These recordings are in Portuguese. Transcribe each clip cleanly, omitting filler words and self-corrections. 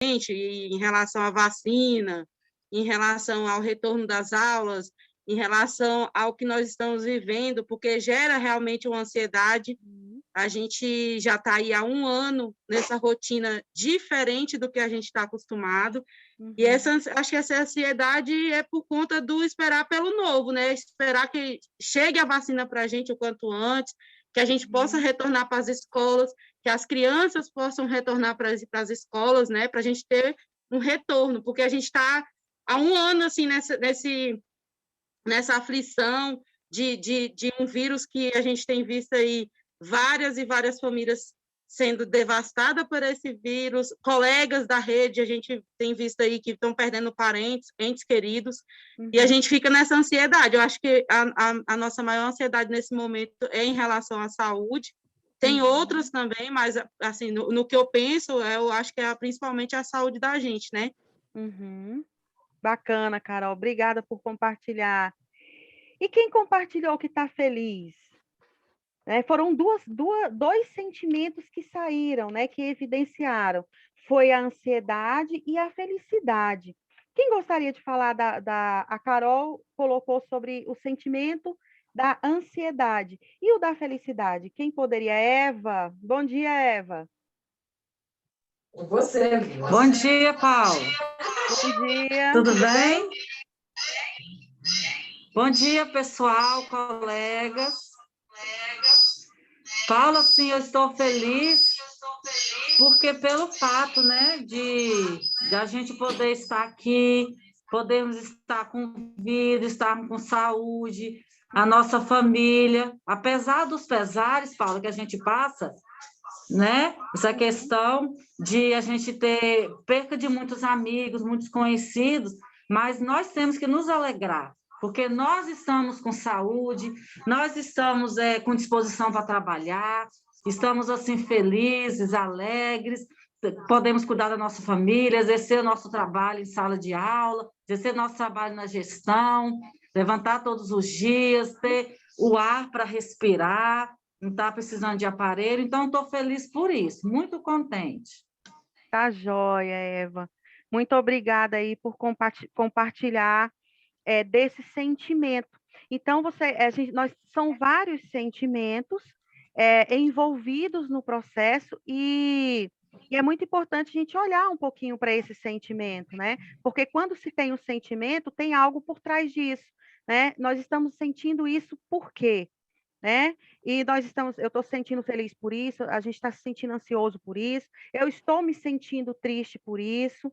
em relação à vacina, em relação ao retorno das aulas, em relação ao que nós estamos vivendo, porque gera realmente uma ansiedade. A gente já está aí há um ano nessa rotina diferente do que a gente está acostumado. E acho que essa ansiedade é por conta do esperar pelo novo, né? Esperar que chegue a vacina para a gente o quanto antes, que a gente possa retornar para as escolas, que as crianças possam retornar para as escolas, né? Para a gente ter um retorno, porque a gente está há um ano assim nessa aflição de um vírus que a gente tem visto aí várias e várias famílias sendo devastadas por esse vírus, colegas da rede, a gente tem visto aí que estão perdendo parentes, entes queridos, e a gente fica nessa ansiedade. Eu acho que a nossa maior ansiedade nesse momento é em relação à saúde. Tem outras também, mas assim, no que eu penso, eu acho que é principalmente a saúde da gente, né? Bacana, Carol. Obrigada por compartilhar. E quem compartilhou que está feliz? Foram dois sentimentos que saíram, né, que evidenciaram. Foi a ansiedade e a felicidade. Quem gostaria de falar a Carol colocou sobre o sentimento da ansiedade. E o da felicidade? Quem poderia? Eva. Bom dia, Eva. Você. Bom dia, Paulo. Bom dia. Tudo bem? Bom dia, pessoal, colegas. Paulo, assim, eu estou feliz porque pelo fato, né, de a gente poder estar aqui, podemos estar com vida, estar com saúde, a nossa família, apesar dos pesares, Paulo, que a gente passa, né? Essa questão de a gente ter perca de muitos amigos, muitos conhecidos, mas nós temos que nos alegrar, porque nós estamos com saúde, nós estamos com disposição para trabalhar, estamos assim felizes, alegres, podemos cuidar da nossa família, exercer o nosso trabalho em sala de aula, exercer nosso trabalho na gestão, levantar todos os dias, ter o ar para respirar, não está precisando de aparelho, então estou feliz por isso, muito contente. Tá joia, Eva. Muito obrigada aí por compartilhar desse sentimento. Então, nós são vários sentimentos envolvidos no processo e é muito importante a gente olhar um pouquinho para esse sentimento, né? Porque quando se tem um sentimento, tem algo por trás disso, né? Nós estamos sentindo isso por quê? Né? E eu estou sentindo feliz por isso, a gente está se sentindo ansioso por isso, eu estou me sentindo triste por isso.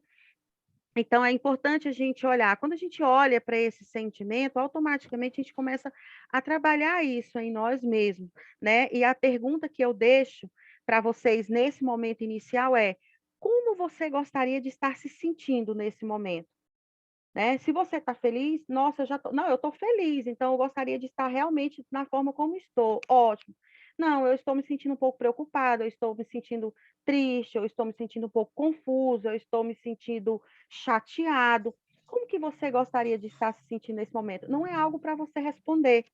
Então, é importante a gente olhar. Quando a gente olha para esse sentimento, automaticamente a gente começa a trabalhar isso em nós mesmos, né? E a pergunta que eu deixo para vocês nesse momento inicial é: como você gostaria de estar se sentindo nesse momento? Né? Se você está feliz, nossa, eu estou feliz, então eu gostaria de estar realmente na forma como estou. Ótimo. Não, eu estou me sentindo um pouco preocupada, eu estou me sentindo triste, eu estou me sentindo um pouco confusa, eu estou me sentindo chateado. Como que você gostaria de estar se sentindo nesse momento? Não é algo para você responder,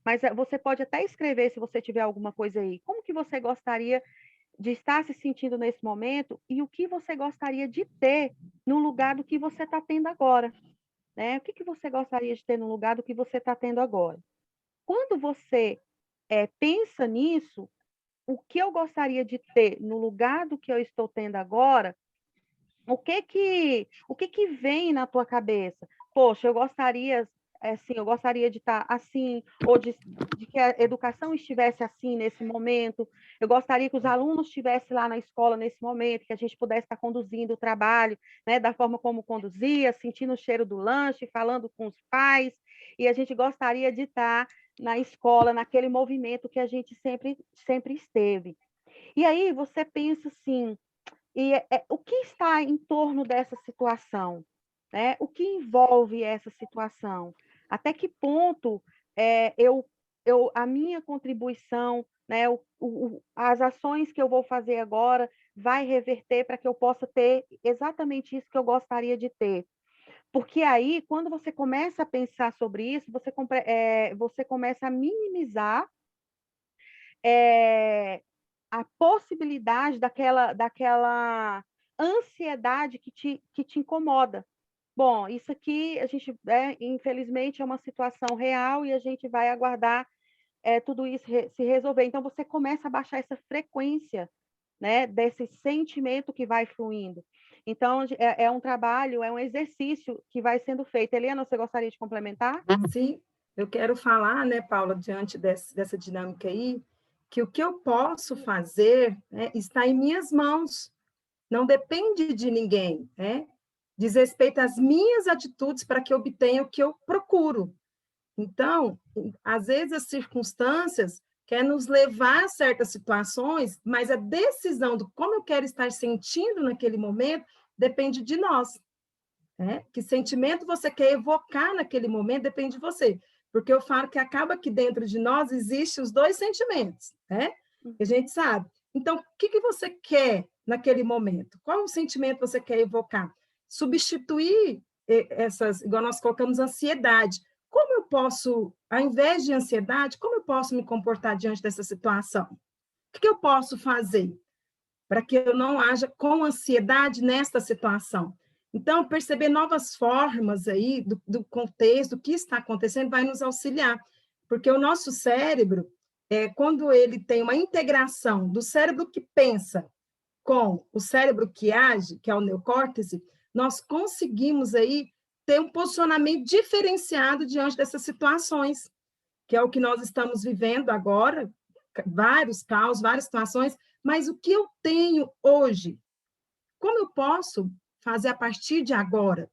mas você pode até escrever se você tiver alguma coisa aí. Como que você gostaria de estar se sentindo nesse momento e o que você gostaria de ter no lugar do que você está tendo agora, né? O que você gostaria de ter no lugar do que você está tendo agora? Quando você pensa nisso, o que eu gostaria de ter no lugar do que eu estou tendo agora, o que que vem na tua cabeça? Poxa, eu gostaria de estar assim, ou de que a educação estivesse assim nesse momento. Eu gostaria que os alunos estivessem lá na escola nesse momento, que a gente pudesse estar conduzindo o trabalho, né, da forma como conduzia, sentindo o cheiro do lanche, falando com os pais, e a gente gostaria de estar na escola, naquele movimento que a gente sempre esteve. E aí você pensa assim, o que está em torno dessa situação? Né? O que envolve essa situação? Até que ponto a minha contribuição, né, as ações que eu vou fazer agora vai reverter para que eu possa ter exatamente isso que eu gostaria de ter? Porque aí, quando você começa a pensar sobre isso, você começa a minimizar a possibilidade daquela ansiedade que te incomoda. Bom, isso aqui, a gente, infelizmente, é uma situação real e a gente vai aguardar tudo isso se resolver. Então, você começa a baixar essa frequência, né, desse sentimento que vai fluindo. Então, é um trabalho, é um exercício que vai sendo feito. Helena, você gostaria de complementar? Sim, eu quero falar, né, Paula, diante dessa dinâmica aí, que o que eu posso fazer, né, está em minhas mãos, não depende de ninguém, né? Diz respeito às minhas atitudes para que eu obtenha o que eu procuro. Então, às vezes as circunstâncias querem nos levar a certas situações, mas a decisão do como eu quero estar sentindo naquele momento depende de nós, né? Que sentimento você quer evocar naquele momento depende de você. Porque eu falo que acaba que dentro de nós existem os dois sentimentos, né? Que a gente sabe. Então, o que você quer naquele momento? Qual o sentimento você quer evocar? Substituir essas, igual nós colocamos, ansiedade. Como eu posso, ao invés de ansiedade, como eu posso me comportar diante dessa situação? O que eu posso fazer para que eu não haja com ansiedade nesta situação? Então, perceber novas formas aí do contexto, do que está acontecendo, vai nos auxiliar, porque o nosso cérebro, quando ele tem uma integração do cérebro que pensa com o cérebro que age, que é o neocórtex, nós conseguimos aí ter um posicionamento diferenciado diante dessas situações, que é o que nós estamos vivendo agora, vários caos, várias situações, mas o que eu tenho hoje? Como eu posso fazer a partir de agora?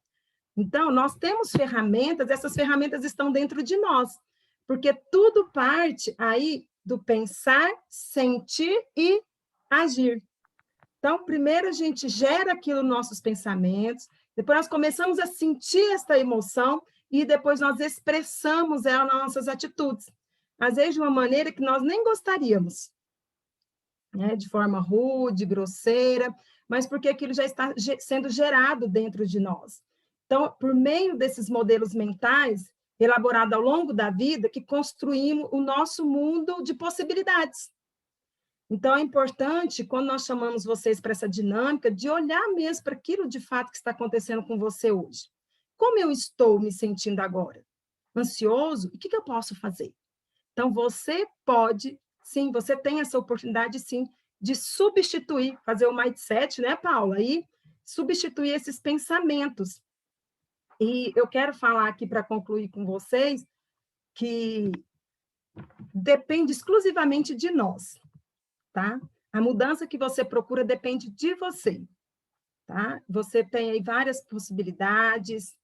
Então, nós temos ferramentas, essas ferramentas estão dentro de nós, porque tudo parte aí do pensar, sentir e agir. Então, primeiro a gente gera aquilo nos nossos pensamentos, depois nós começamos a sentir essa emoção e depois nós expressamos ela nas nossas atitudes. Às vezes de uma maneira que nós nem gostaríamos, né? De forma rude, grosseira, mas porque aquilo já está sendo gerado dentro de nós. Então, por meio desses modelos mentais, elaborados ao longo da vida, que construímos o nosso mundo de possibilidades. Então, é importante, quando nós chamamos vocês para essa dinâmica, de olhar mesmo para aquilo de fato que está acontecendo com você hoje. Como eu estou me sentindo agora? Ansioso? E o que eu posso fazer? Então, você pode, sim, você tem essa oportunidade, sim, de substituir, fazer o mindset, né, Paula? E substituir esses pensamentos. E eu quero falar aqui, para concluir com vocês, que depende exclusivamente de nós. Tá? A mudança que você procura depende de você, tá? Você tem aí várias possibilidades,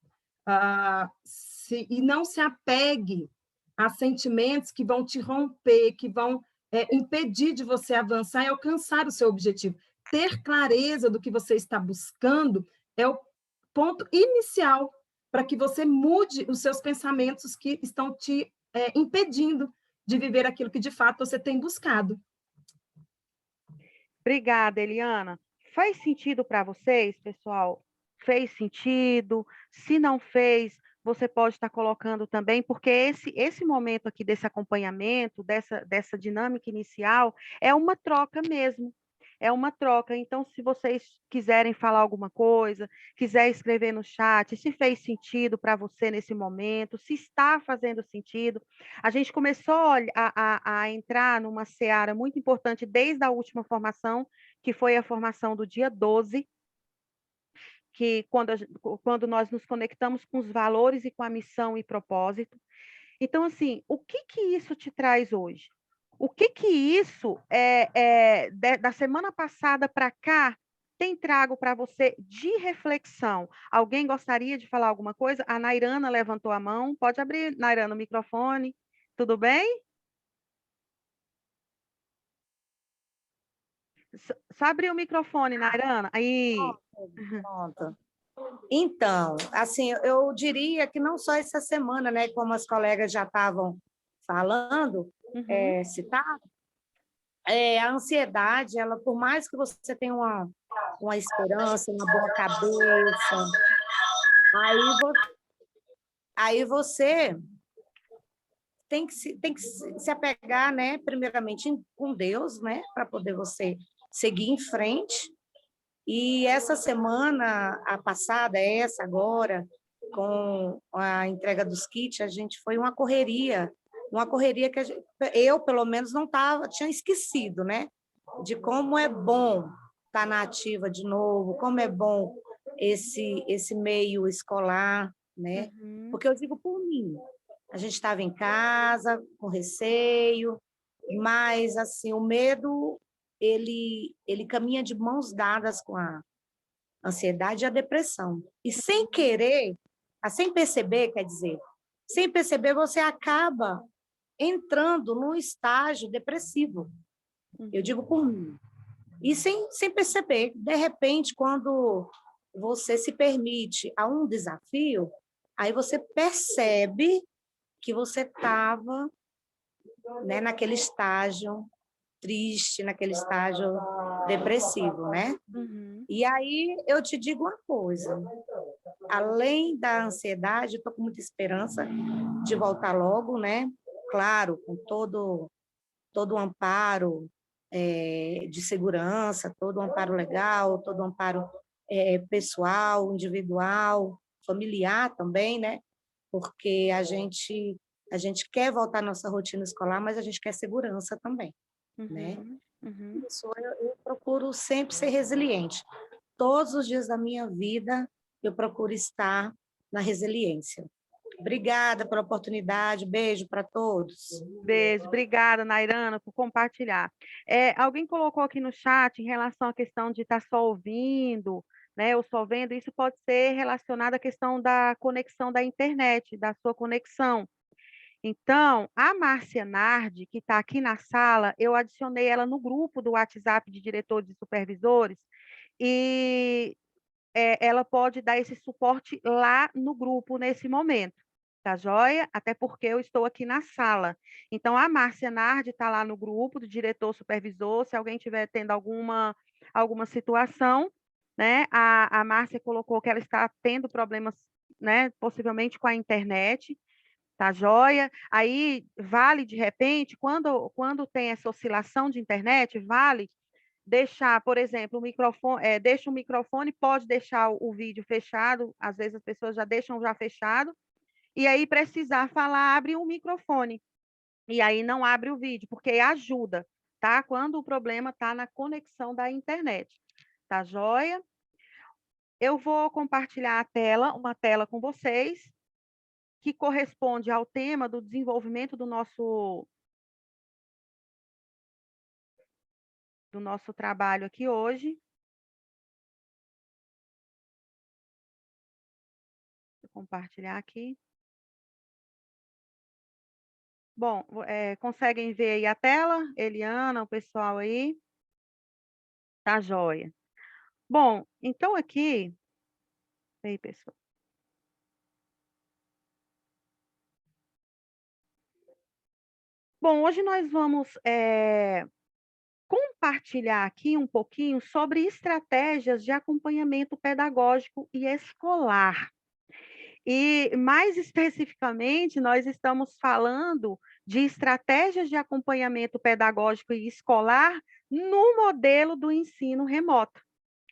e não se apegue a sentimentos que vão te romper, que vão impedir de você avançar e alcançar o seu objetivo. Ter clareza do que você está buscando é o ponto inicial para que você mude os seus pensamentos que estão te impedindo de viver aquilo que de fato você tem buscado. Obrigada, Eliana. Faz sentido para vocês, pessoal? Fez sentido? Se não fez, você pode estar colocando também, porque esse momento aqui desse acompanhamento, dessa dinâmica inicial, é uma troca mesmo. É uma troca. Então, se vocês quiserem falar alguma coisa, quiser escrever no chat, se fez sentido para você nesse momento, se está fazendo sentido. A gente começou a entrar numa seara muito importante desde a última formação, que foi a formação do dia 12, que quando nós nos conectamos com os valores e com a missão e propósito. Então, assim, o que isso te traz hoje? O que isso da semana passada para cá tem trago para você de reflexão? Alguém gostaria de falar alguma coisa? A Nairana levantou a mão. Pode abrir, Nairana, o microfone. Tudo bem? Só abrir o microfone, Nairana. Aí. Pronto. Então, assim, eu diria que não só essa semana, né, como as colegas já estavam falando, citado, a ansiedade, ela, por mais que você tenha uma esperança, uma boa cabeça, aí você tem que se apegar, né, primeiramente com Deus, né, para poder você seguir em frente E essa semana, a passada, essa agora, com a entrega dos kits, a gente foi uma correria que eu, pelo menos, não tinha esquecido, né? De como é bom estar na ativa de novo, como é bom esse meio escolar, né? Porque eu digo por mim, a gente estava em casa, com receio, mas, assim, o medo, ele caminha de mãos dadas com a ansiedade e a depressão. E sem querer, sem perceber, quer dizer, sem perceber, você acaba entrando num estágio depressivo. Eu digo por mim. E sem perceber. De repente, quando você se permite a um desafio, aí você percebe que você estava, né, naquele estágio triste, naquele estágio depressivo, né? E aí eu te digo uma coisa, além da ansiedade, eu estou com muita esperança de voltar logo, né? Claro, com todo o amparo de segurança, todo o amparo legal, todo o amparo pessoal, individual, familiar também, né? Porque a gente quer voltar à nossa rotina escolar, mas a gente quer segurança também, né? Isso, eu procuro sempre ser resiliente. Todos os dias da minha vida, eu procuro estar na resiliência. Obrigada pela oportunidade, beijo para todos. Beijo, obrigada, Nairana, por compartilhar. Alguém colocou aqui no chat em relação à questão de estar só ouvindo, né, ou só vendo, isso pode ser relacionado à questão da conexão da internet, da sua conexão. Então, a Márcia Nardi, que está aqui na sala, eu adicionei ela no grupo do WhatsApp de diretores e supervisores, e ela pode dar esse suporte lá no grupo nesse momento, tá joia? Até porque eu estou aqui na sala. Então, a Márcia Nardi está lá no grupo do diretor supervisor, se alguém estiver tendo alguma situação, né? A Márcia colocou que ela está tendo problemas, né, possivelmente com a internet, tá joia? Aí, vale, de repente, quando tem essa oscilação de internet, vale deixar, por exemplo, o microfone, deixa o microfone, pode deixar o vídeo fechado, às vezes as pessoas já deixam já fechado, e aí precisar falar, abre o microfone, e aí não abre o vídeo, porque ajuda, tá? Quando o problema está na conexão da internet, tá joia? Eu vou compartilhar uma tela com vocês, que corresponde ao tema do desenvolvimento do nosso trabalho aqui hoje. Vou compartilhar aqui. Bom, conseguem ver aí a tela? Eliana, o pessoal aí? Tá joia. Bom, então aqui... Aí, pessoal. Bom, hoje nós vamos compartilhar aqui um pouquinho sobre estratégias de acompanhamento pedagógico e escolar. E, mais especificamente, nós estamos falando de estratégias de acompanhamento pedagógico e escolar no modelo do ensino remoto,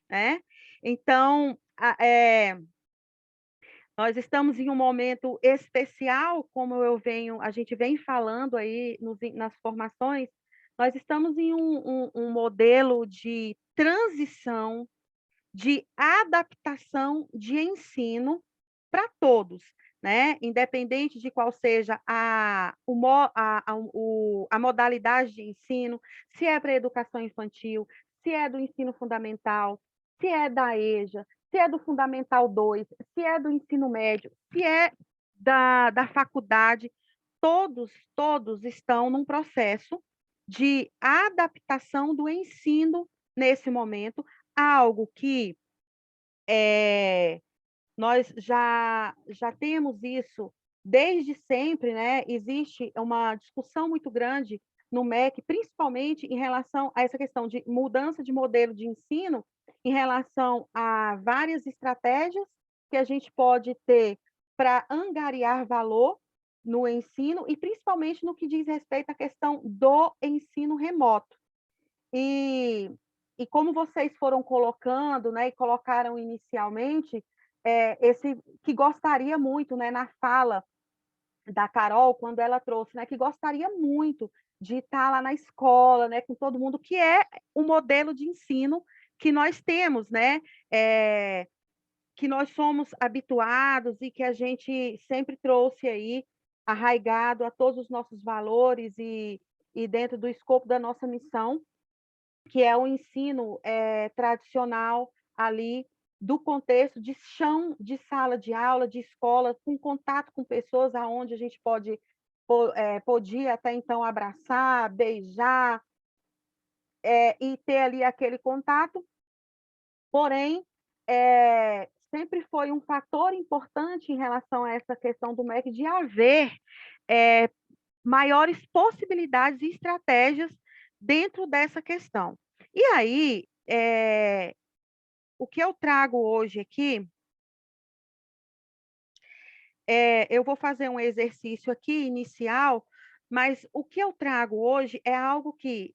né? Então, nós estamos em um momento especial, como a gente vem falando aí nas formações, nós estamos em um modelo de transição, de adaptação de ensino para todos, né? Independente de qual seja a modalidade de ensino, se é para a educação infantil, se é do ensino fundamental, se é da EJA, se é do Fundamental 2, se é do ensino médio, se é da faculdade, todos estão num processo de adaptação do ensino nesse momento, algo que nós já temos isso desde sempre, né? Existe uma discussão muito grande no MEC, principalmente em relação a essa questão de mudança de modelo de ensino, em relação a várias estratégias que a gente pode ter para angariar valor no ensino, e principalmente no que diz respeito à questão do ensino remoto. E e como vocês foram colocando, né, e colocaram inicialmente, esse que gostaria muito, né, na fala da Carol, quando ela trouxe, né, que gostaria muito de estar lá na escola, né, com todo mundo, que é o modelo de ensino que nós temos, né, que nós somos habituados e que a gente sempre trouxe aí, arraigado a todos os nossos valores e dentro do escopo da nossa missão, que é o ensino tradicional ali do contexto de chão, de sala de aula, de escola, com contato com pessoas aonde a gente podia até então abraçar, beijar, e ter ali aquele contato, porém, sempre foi um fator importante em relação a essa questão do MEC de haver maiores possibilidades e estratégias dentro dessa questão. E aí, o que eu trago hoje aqui, eu vou fazer um exercício aqui inicial, mas o que eu trago hoje é algo que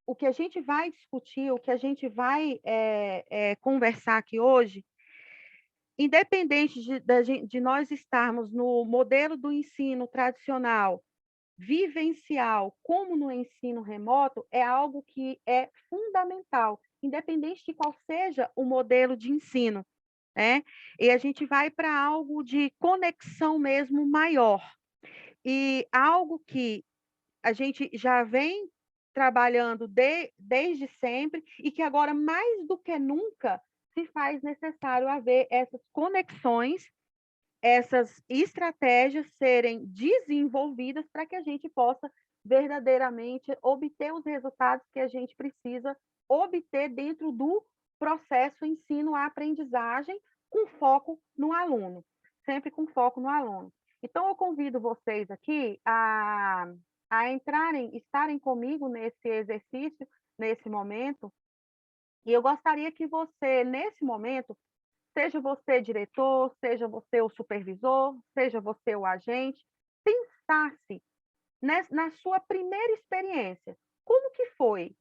o que a gente vai discutir, o que a gente vai conversar aqui hoje, independente de nós estarmos no modelo do ensino tradicional, vivencial, como no ensino remoto, é algo que é fundamental, independente de qual seja o modelo de ensino, né? E a gente vai para algo de conexão mesmo maior. E algo que a gente já vem trabalhando desde sempre e que agora, mais do que nunca, se faz necessário haver essas conexões, essas estratégias serem desenvolvidas para que a gente possa verdadeiramente obter os resultados que a gente precisa obter dentro do processo ensino-aprendizagem, com foco no aluno, sempre com foco no aluno. Então, eu convido vocês aqui a entrarem, estarem comigo nesse exercício, nesse momento, e eu gostaria que você, nesse momento, seja você diretor, seja você o supervisor, seja você o agente, pensasse na sua primeira experiência. Como que foi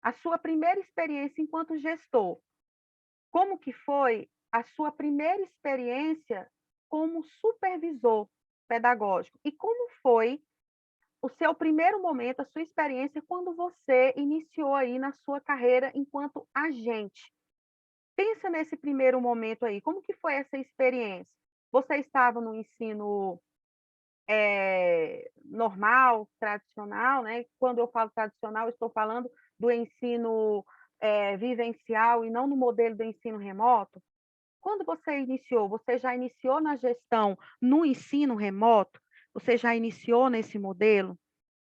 a sua primeira experiência enquanto gestor? Como que foi a sua primeira experiência como supervisor pedagógico? E como foi o seu primeiro momento, a sua experiência quando você iniciou aí na sua carreira enquanto agente? Pensa nesse primeiro momento aí, como que foi essa experiência? Você estava no ensino normal, tradicional, né? Quando eu falo tradicional, eu estou falando do ensino vivencial e não no modelo do ensino remoto. Quando você já iniciou na gestão no ensino remoto? Você já iniciou nesse modelo?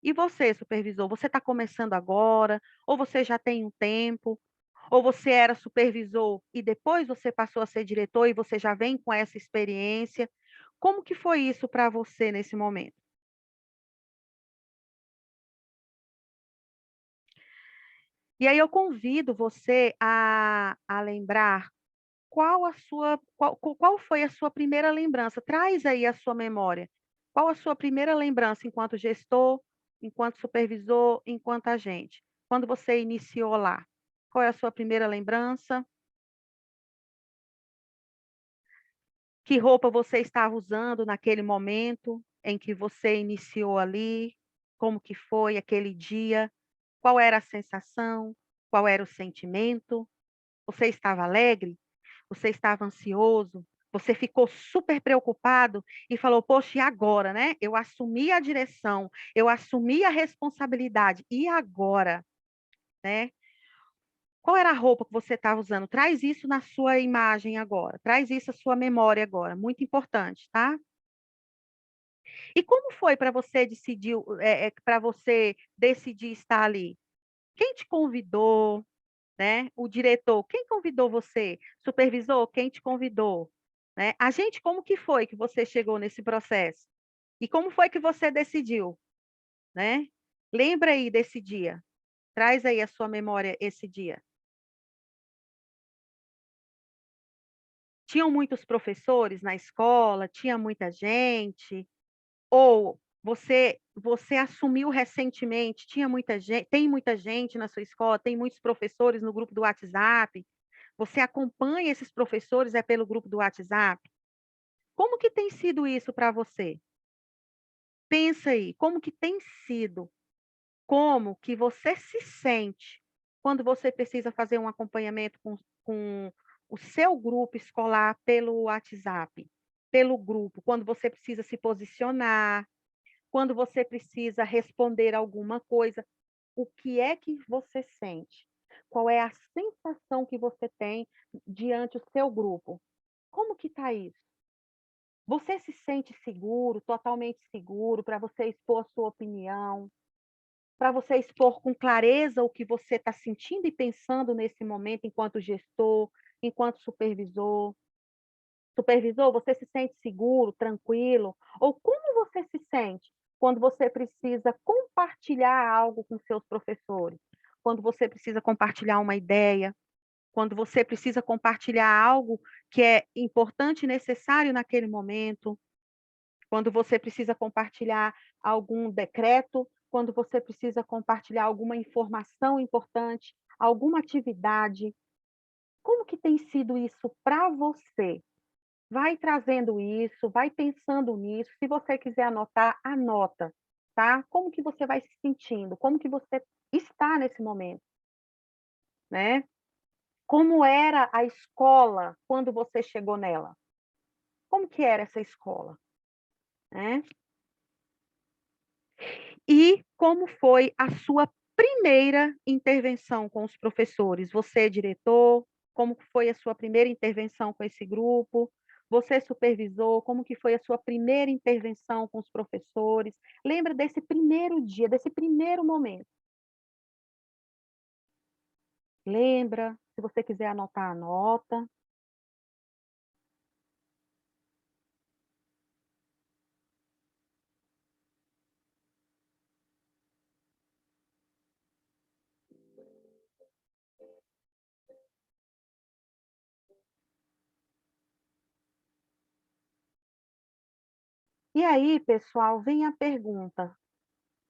E você, supervisor, você está começando agora? Ou você já tem um tempo? Ou você era supervisor e depois você passou a ser diretor e você já vem com essa experiência? Como que foi isso para você nesse momento? E aí eu convido você a lembrar qual foi a sua primeira lembrança. Traz aí a sua memória. Qual a sua primeira lembrança enquanto gestor, enquanto supervisor, enquanto agente? Quando você iniciou lá? Qual é a sua primeira lembrança? Que roupa você estava usando naquele momento em que você iniciou ali? Como que foi aquele dia? Qual era a sensação? Qual era o sentimento? Você estava alegre? Você estava ansioso? Você ficou super preocupado e falou: "Poxa, e agora, né? Eu assumi a direção, eu assumi a responsabilidade, e agora?", né? Qual era a roupa que você estava usando? Traz isso na sua imagem agora, traz isso à sua memória agora, muito importante, tá? E como foi para você decidir, para você decidir estar ali? Quem te convidou, né? O diretor, quem convidou você? Supervisor, quem te convidou? Né? A gente, como que foi que você chegou nesse processo? E como foi que você decidiu, né? Lembra aí desse dia. Traz aí a sua memória esse dia. Tinham muitos professores na escola? Tinha muita gente? Ou Você assumiu recentemente, tem muita gente na sua escola, tem muitos professores no grupo do WhatsApp, você acompanha esses professores pelo grupo do WhatsApp? Como que tem sido isso para você? Pensa aí, como que tem sido? Como que você se sente quando você precisa fazer um acompanhamento com o seu grupo escolar pelo WhatsApp, pelo grupo, quando você precisa se posicionar, quando você precisa responder alguma coisa, o que é que você sente? Qual é a sensação que você tem diante do seu grupo? Como que está isso? Você se sente seguro, totalmente seguro, para você expor a sua opinião, para você expor com clareza o que você está sentindo e pensando nesse momento, enquanto gestor, enquanto supervisor? Supervisor, você se sente seguro, tranquilo? Ou como você se sente quando você precisa compartilhar algo com seus professores? Quando você precisa compartilhar uma ideia? Quando você precisa compartilhar algo que é importante e necessário naquele momento? Quando você precisa compartilhar algum decreto? Quando você precisa compartilhar alguma informação importante, alguma atividade? Como que tem sido isso para você? Vai trazendo isso, vai pensando nisso. Se você quiser anotar, anota, tá? Como que você vai se sentindo? Como que você está nesse momento, né? Como era a escola quando você chegou nela? Como que era essa escola, né? E como foi a sua primeira intervenção com os professores? Você é diretor, como foi a sua primeira intervenção com esse grupo? Você é supervisor, como que foi a sua primeira intervenção com os professores? Lembra desse primeiro dia, desse primeiro momento? Lembra? Se você quiser anotar, anota. E aí, pessoal, vem a pergunta: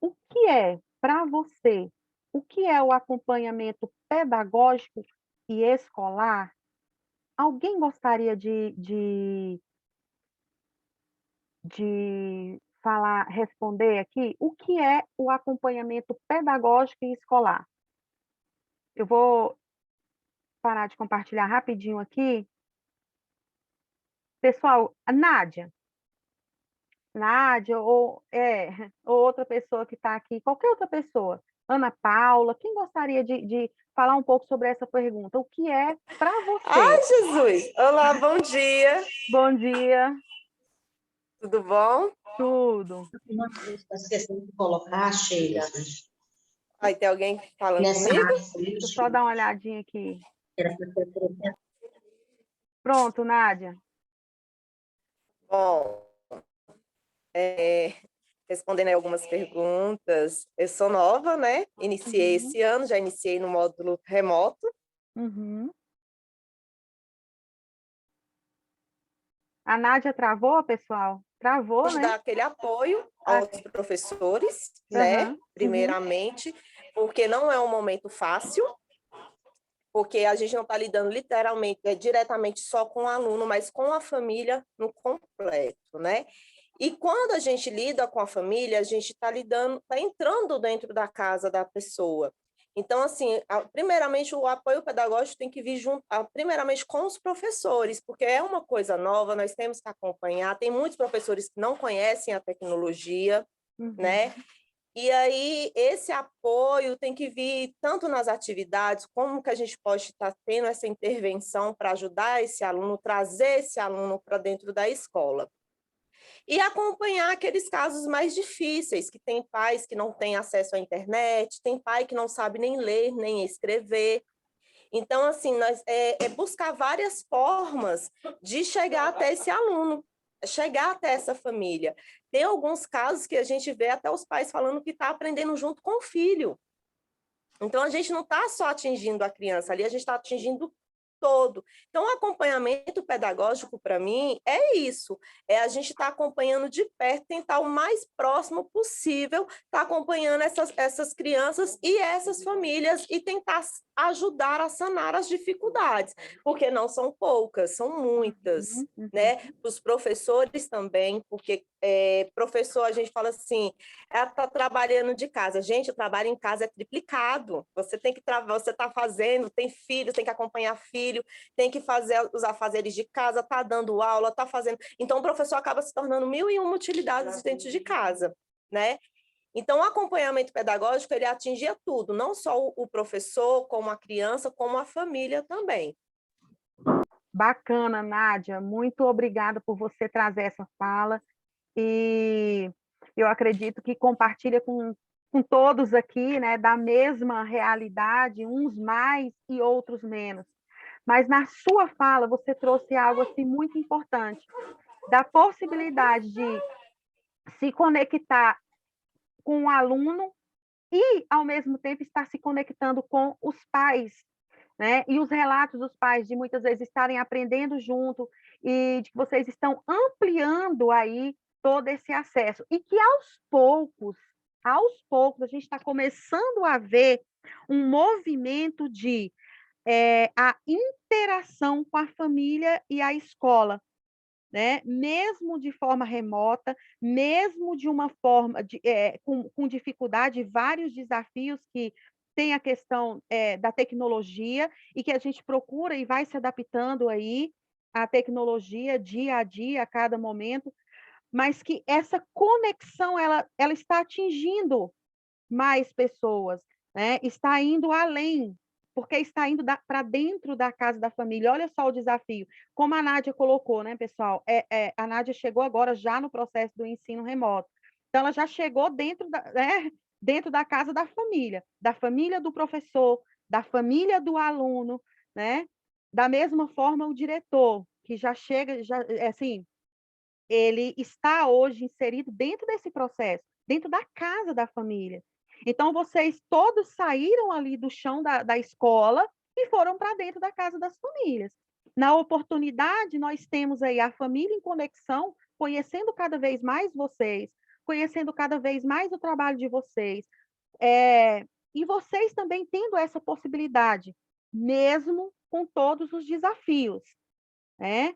o que é, para você, o que é o acompanhamento pedagógico e escolar? Alguém gostaria de falar, responder aqui? O que é o acompanhamento pedagógico e escolar? Eu vou parar de compartilhar rapidinho aqui. Pessoal, a Nádia ou outra pessoa que está aqui, qualquer outra pessoa, Ana Paula, quem gostaria de falar um pouco sobre essa pergunta? O que é para Ai, você? Jesus! Olá, bom dia. Bom dia, Tudo bom? tudo. Uma coisa que eu esqueci de colocar, Sheila, Aí tem alguém falando nessa comigo? área Deixa eu só dar uma olhadinha aqui. era para ter Pronto, Nádia. Bom, respondendo aí algumas perguntas, eu sou nova, né? Iniciei esse ano, já iniciei no módulo remoto. Uhum. A Nádia travou, pessoal? Travou, De né? dar aquele apoio aos professores, né? Uhum. Primeiramente, porque não é um momento fácil, porque a gente não está lidando literalmente, diretamente só com o aluno, mas com a família no completo, né? E quando a gente lida com a família, a gente está lidando, está entrando dentro da casa da pessoa. Então, assim, primeiramente, o apoio pedagógico tem que vir junto, primeiramente com os professores, porque é uma coisa nova, nós temos que acompanhar. Tem muitos professores que não conhecem a tecnologia, né? E aí, esse apoio tem que vir tanto nas atividades, como que a gente pode estar tendo essa intervenção para ajudar esse aluno, trazer esse aluno para dentro da escola. E acompanhar aqueles casos mais difíceis, que tem pais que não têm acesso à internet, tem pai que não sabe nem ler, nem escrever. Então, assim, é buscar várias formas de chegar até esse aluno, chegar até essa família. Tem alguns casos que a gente vê até os pais falando que está aprendendo junto com o filho. Então, a gente não está só atingindo a criança ali, a gente está atingindo todo. Então, o acompanhamento pedagógico, para mim, é isso. É a gente estar acompanhando de perto, tentar o mais próximo possível, estar acompanhando essas crianças e essas famílias e tentar ajudar a sanar as dificuldades, porque não são poucas, são muitas, né? Os professores também, porque professor, a gente fala assim, ela está trabalhando de casa. Gente, o trabalho em casa é triplicado. Você tem que você está fazendo, tem filhos, tem que acompanhar filho, tem que fazer os afazeres de casa, está dando aula, está fazendo. Então, o professor acaba se tornando 1001 utilidades dentro de casa, né? Então, o acompanhamento pedagógico, ele atingia tudo, não só o professor, como a criança, como a família também. Bacana, Nádia. Muito obrigada por você trazer essa fala. E eu acredito que compartilha com todos aqui, né, da mesma realidade, uns mais e outros menos. Mas na sua fala, você trouxe algo assim muito importante, da possibilidade de se conectar com o aluno e, ao mesmo tempo, estar se conectando com os pais, né? E os relatos dos pais de muitas vezes estarem aprendendo junto e de que vocês estão ampliando aí todo esse acesso. E que aos poucos, a gente está começando a ver um movimento de a interação com a família e a escola, né? Mesmo de forma remota, mesmo de uma forma com dificuldade, vários desafios que tem a questão da tecnologia e que a gente procura e vai se adaptando aí à tecnologia dia a dia, a cada momento, mas que essa conexão ela está atingindo mais pessoas, né? Está indo além, porque está indo para dentro da casa da família. Olha só o desafio. Como a Nádia colocou, né, pessoal? A Nádia chegou agora já no processo do ensino remoto. Então, ela já chegou dentro da casa da família do professor, da família do aluno, né? Da mesma forma, o diretor, que já chega, assim, ele está hoje inserido dentro desse processo, dentro da casa da família. Então, vocês todos saíram ali do chão da escola e foram para dentro da casa das famílias. Na oportunidade, nós temos aí a família em conexão, conhecendo cada vez mais vocês, conhecendo cada vez mais o trabalho de vocês, e vocês também tendo essa possibilidade, mesmo com todos os desafios, né?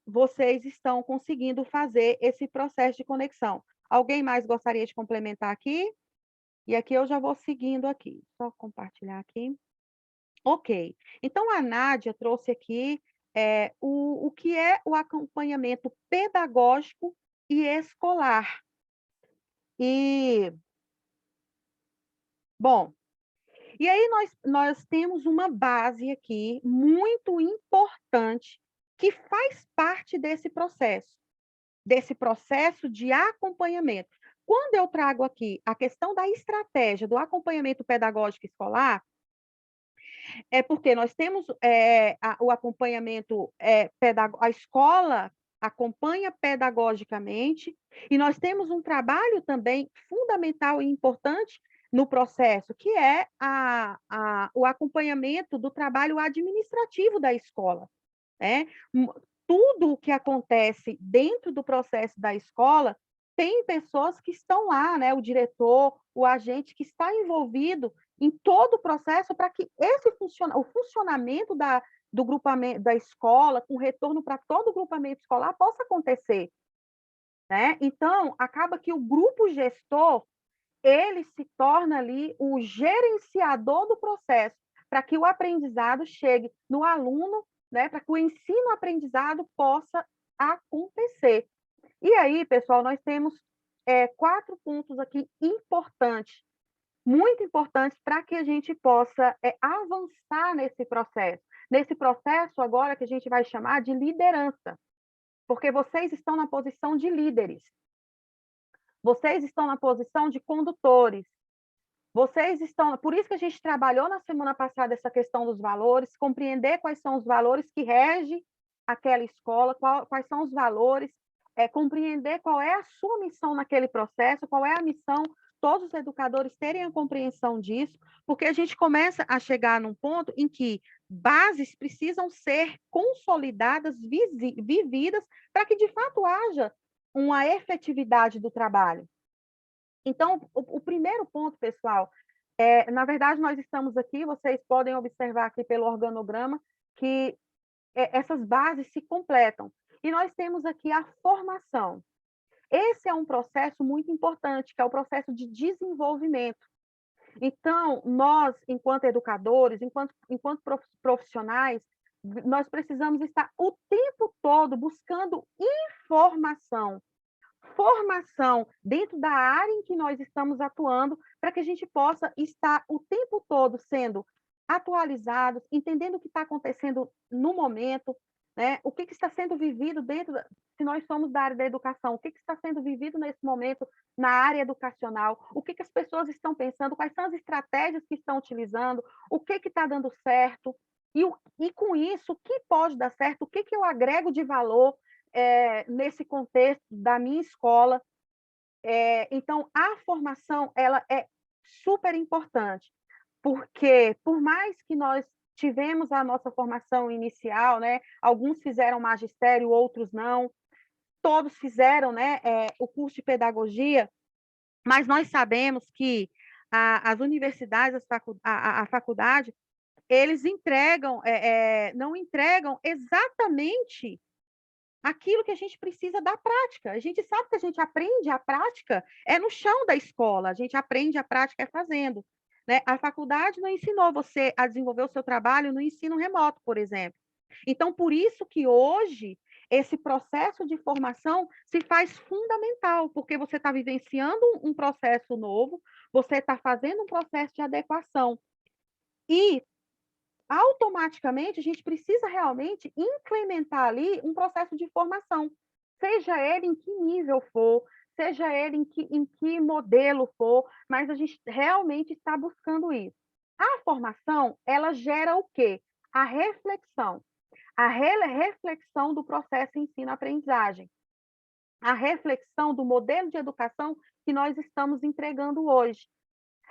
Vocês estão conseguindo fazer esse processo de conexão. Alguém mais gostaria de complementar aqui? E aqui eu já vou seguindo aqui. Só compartilhar aqui. Ok. Então, a Nádia trouxe aqui o que é o acompanhamento pedagógico e escolar. E, bom, e aí nós temos uma base aqui muito importante que faz parte desse processo de acompanhamento. Quando eu trago aqui a questão da estratégia do acompanhamento pedagógico escolar, é porque nós temos o acompanhamento a escola acompanha pedagogicamente, e nós temos um trabalho também fundamental e importante no processo, que é o acompanhamento do trabalho administrativo da escola, né? Tudo o que acontece dentro do processo da escola tem pessoas que estão lá, né? O diretor, o agente que está envolvido em todo o processo para que o funcionamento do grupamento da escola, com retorno para todo o grupamento escolar, possa acontecer, né? Então, acaba que o grupo gestor, ele se torna ali o gerenciador do processo, para que o aprendizado chegue no aluno, né? Para que o ensino-aprendizado possa acontecer. E aí, pessoal, nós temos 4 pontos aqui importantes, muito importantes para que a gente possa avançar nesse processo agora que a gente vai chamar de liderança, porque vocês estão na posição de líderes, vocês estão na posição de condutores, por isso que a gente trabalhou na semana passada essa questão dos valores, compreender quais são os valores que regem aquela escola, quais são os valores, compreender qual é a sua missão naquele processo, qual é a missão todos os educadores terem a compreensão disso, porque a gente começa a chegar num ponto em que bases precisam ser consolidadas, vividas, para que, de fato, haja uma efetividade do trabalho. Então, o primeiro ponto, pessoal, na verdade, nós estamos aqui, vocês podem observar aqui pelo organograma, que essas bases se completam. E nós temos aqui a formação. Esse é um processo muito importante, que é o processo de desenvolvimento. Então, nós, enquanto educadores, enquanto profissionais, nós precisamos estar o tempo todo buscando informação, formação dentro da área em que nós estamos atuando, para que a gente possa estar o tempo todo sendo atualizados, entendendo o que está acontecendo no momento, né? O que está sendo vivido se nós somos da área da educação, o que está sendo vivido nesse momento na área educacional, o que as pessoas estão pensando, quais são as estratégias que estão utilizando, o que está dando certo, e com isso, o que pode dar certo, o que eu agrego de valor nesse contexto da minha escola. Então, a formação ela é super importante, porque por mais que nós tivemos a nossa formação inicial, né, alguns fizeram magistério, outros não, todos fizeram, né, o curso de pedagogia, mas nós sabemos que as universidades, a faculdade, eles não entregam exatamente aquilo que a gente precisa da prática. A gente sabe que a gente aprende a prática no chão da escola, a gente aprende a prática fazendo, né? A faculdade não ensinou você a desenvolver o seu trabalho no ensino remoto, por exemplo. Então, por isso que hoje esse processo de formação se faz fundamental, porque você está vivenciando um processo novo, você está fazendo um processo de adequação. E automaticamente a gente precisa realmente implementar ali um processo de formação, seja ele em que nível for, seja ele em que modelo for, mas a gente realmente está buscando isso. A formação, ela gera o quê? A reflexão. A reflexão do processo ensino-aprendizagem. A reflexão do modelo de educação que nós estamos entregando hoje.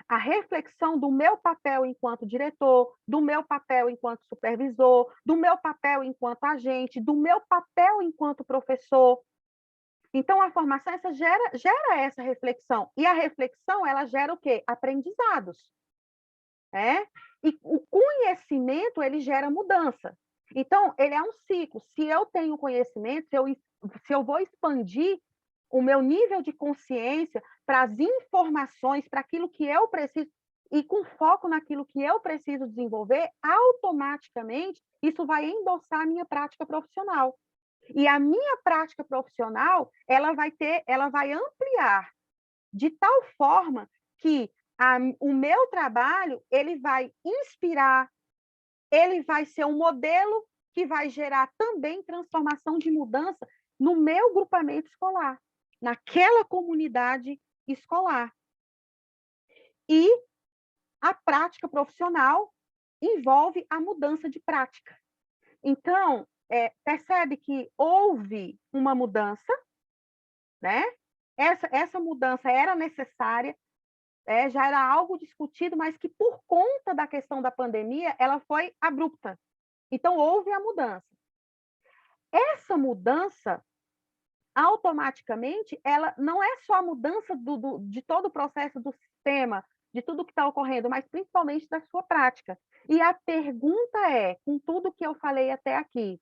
A reflexão do meu papel enquanto diretor, do meu papel enquanto supervisor, do meu papel enquanto agente, do meu papel enquanto professor. Então, a formação gera essa reflexão. E a reflexão, ela gera o quê? Aprendizados. E o conhecimento, ele gera mudança. Então, ele é um ciclo. Se eu tenho conhecimento, se eu vou expandir o meu nível de consciência para as informações, para aquilo que eu preciso, e com foco naquilo que eu preciso desenvolver, automaticamente isso vai endossar a minha prática profissional. E a minha prática profissional, ela vai ampliar de tal forma que o meu trabalho, ele vai inspirar, ele vai ser um modelo que vai gerar também transformação de mudança no meu grupamento escolar, naquela comunidade escolar. E a prática profissional envolve a mudança de prática. Então, percebe que houve uma mudança, né? Essa mudança era necessária, já era algo discutido, mas que por conta da questão da pandemia, ela foi abrupta. Então, houve a mudança. Essa mudança, automaticamente, ela não é só a mudança de todo o processo do sistema, de tudo que está ocorrendo, mas principalmente da sua prática. E a pergunta é, com tudo que eu falei até aqui,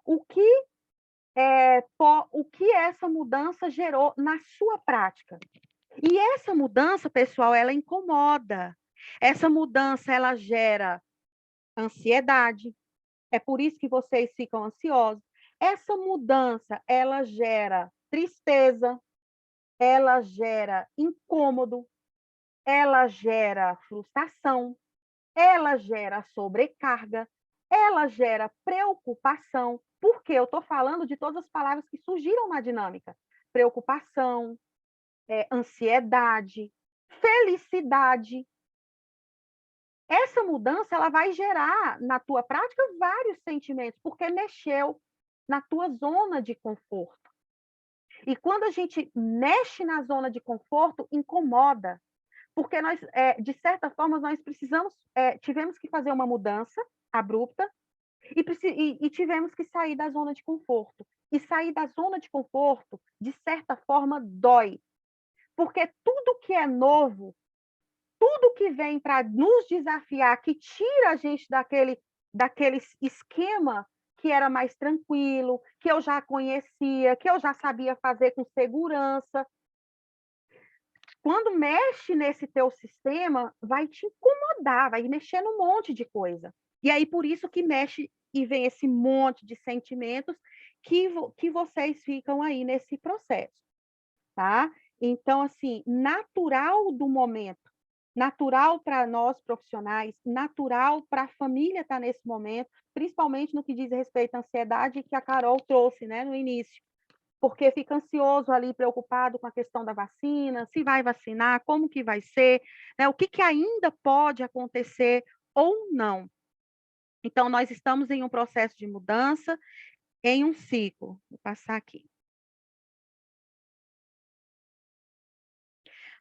o que essa mudança gerou na sua prática? E essa mudança, pessoal, ela incomoda. Essa mudança, ela gera ansiedade. É por isso que vocês ficam ansiosos. Essa mudança, ela gera tristeza, ela gera incômodo, ela gera frustração, ela gera sobrecarga, ela gera preocupação, porque eu estou falando de todas as palavras que surgiram na dinâmica. Preocupação, ansiedade, felicidade. Essa mudança ela vai gerar na tua prática vários sentimentos, porque mexeu na tua zona de conforto. E quando a gente mexe na zona de conforto, incomoda, porque nós, de certa forma, nós tivemos que fazer uma mudança abrupta e tivemos que sair da zona de conforto. E sair da zona de conforto, de certa forma, dói, porque tudo que é novo, tudo que vem para nos desafiar, que tira a gente daquele esquema que era mais tranquilo, que eu já conhecia, que eu já sabia fazer com segurança. Quando mexe nesse teu sistema, vai te incomodar, vai mexer num monte de coisa. E aí, por isso que mexe e vem esse monte de sentimentos que vocês ficam aí nesse processo, tá? Então, assim, natural do momento, natural para nós profissionais, natural para a família estar nesse momento, principalmente no que diz respeito à ansiedade que a Carol trouxe, né, no início, porque fica ansioso ali, preocupado com a questão da vacina, se vai vacinar, como que vai ser, né, o que ainda pode acontecer ou não. Então, nós estamos em um processo de mudança, em um ciclo. Vou passar aqui.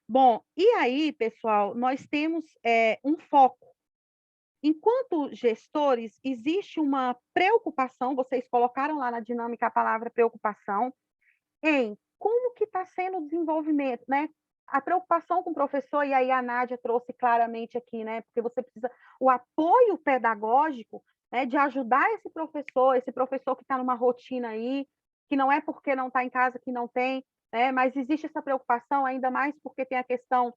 Bom, e aí, pessoal, nós temos um foco. Enquanto gestores, existe uma preocupação, vocês colocaram lá na dinâmica a palavra preocupação, em como que está sendo o desenvolvimento, né? A preocupação com o professor, e aí a Nádia trouxe claramente aqui, né? Porque você precisa, o apoio pedagógico, né, de ajudar esse professor que está numa rotina aí, que não é porque não está em casa que não tem, né? Mas existe essa preocupação, ainda mais porque tem a questão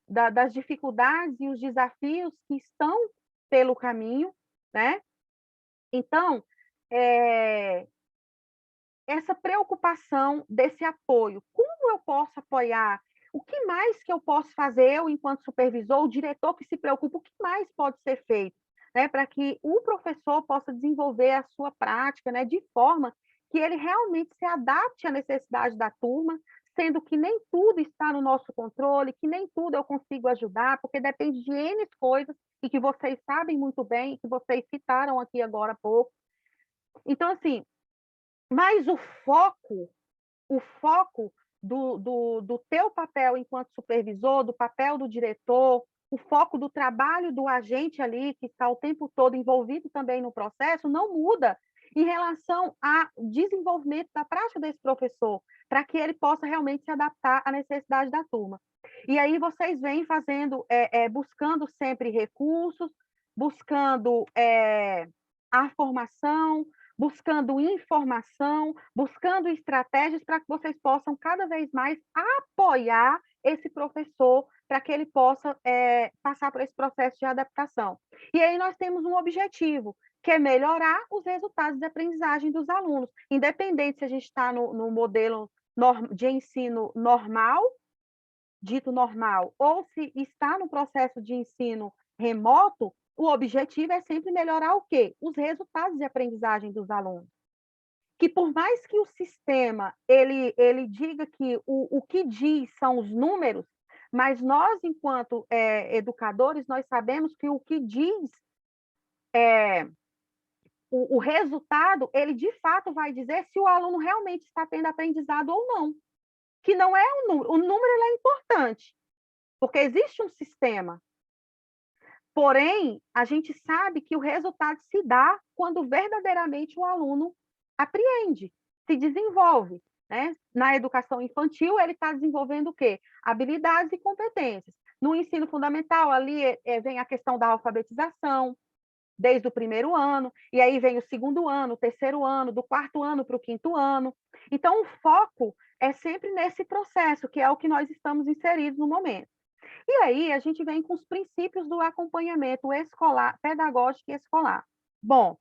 das dificuldades e os desafios que estão pelo caminho, né? Então, essa preocupação desse apoio, como eu posso apoiar? O que mais que eu posso fazer, eu, enquanto supervisor, o diretor que se preocupa, o que mais pode ser feito, né, para que o professor possa desenvolver a sua prática, né, de forma que ele realmente se adapte à necessidade da turma, sendo que nem tudo está no nosso controle, que nem tudo eu consigo ajudar, porque depende de N coisas, e que vocês sabem muito bem, e que vocês citaram aqui agora há pouco. Então, assim, mas o foco do teu papel enquanto supervisor, do papel do diretor, o foco do trabalho do agente ali, que está o tempo todo envolvido também no processo, não muda em relação ao desenvolvimento da prática desse professor, para que ele possa realmente se adaptar à necessidade da turma. E aí vocês vêm fazendo, buscando sempre recursos, buscando a formação, buscando informação, buscando estratégias para que vocês possam cada vez mais apoiar esse professor para que ele possa passar por esse processo de adaptação. E aí nós temos um objetivo, que é melhorar os resultados de aprendizagem dos alunos, independente se a gente está no modelo de ensino normal, dito normal, ou se está no processo de ensino remoto, o objetivo é sempre melhorar o quê? Os resultados de aprendizagem dos alunos. Que por mais que o sistema ele diga que o que diz são os números, mas nós, enquanto educadores, nós sabemos que o que diz o resultado, ele de fato vai dizer se o aluno realmente está tendo aprendizado ou não. Que não é o número. O número ele é importante, porque existe um sistema. Porém, a gente sabe que o resultado se dá quando verdadeiramente o aluno apreende, se desenvolve, né? Na educação infantil, ele está desenvolvendo o quê? Habilidades e competências. No ensino fundamental, ali vem a questão da alfabetização, desde o primeiro ano, e aí vem o segundo ano, o terceiro ano, do quarto ano para o quinto ano. Então, o foco é sempre nesse processo, que é o que nós estamos inseridos no momento. E aí, a gente vem com os princípios do acompanhamento escolar, pedagógico e escolar. Bom,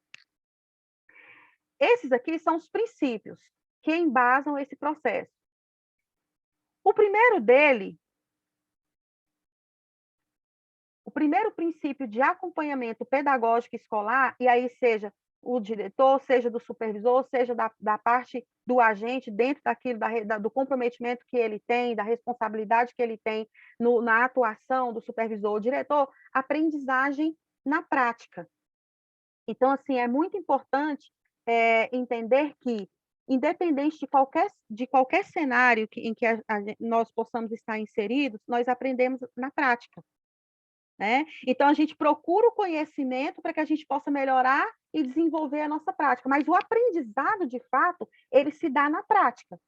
esses aqui são os princípios que embasam esse processo. O primeiro princípio de acompanhamento pedagógico escolar, e aí seja o diretor, seja do supervisor, seja da parte do agente, dentro daquilo, do comprometimento que ele tem, da responsabilidade que ele tem na atuação do supervisor ou diretor, aprendizagem na prática. Então, assim, é muito importante entender que independente de qualquer cenário em que nós possamos estar inseridos, nós aprendemos na prática, né? Então, a gente procura o conhecimento para que a gente possa melhorar e desenvolver a nossa prática, mas o aprendizado, de fato, ele se dá na prática.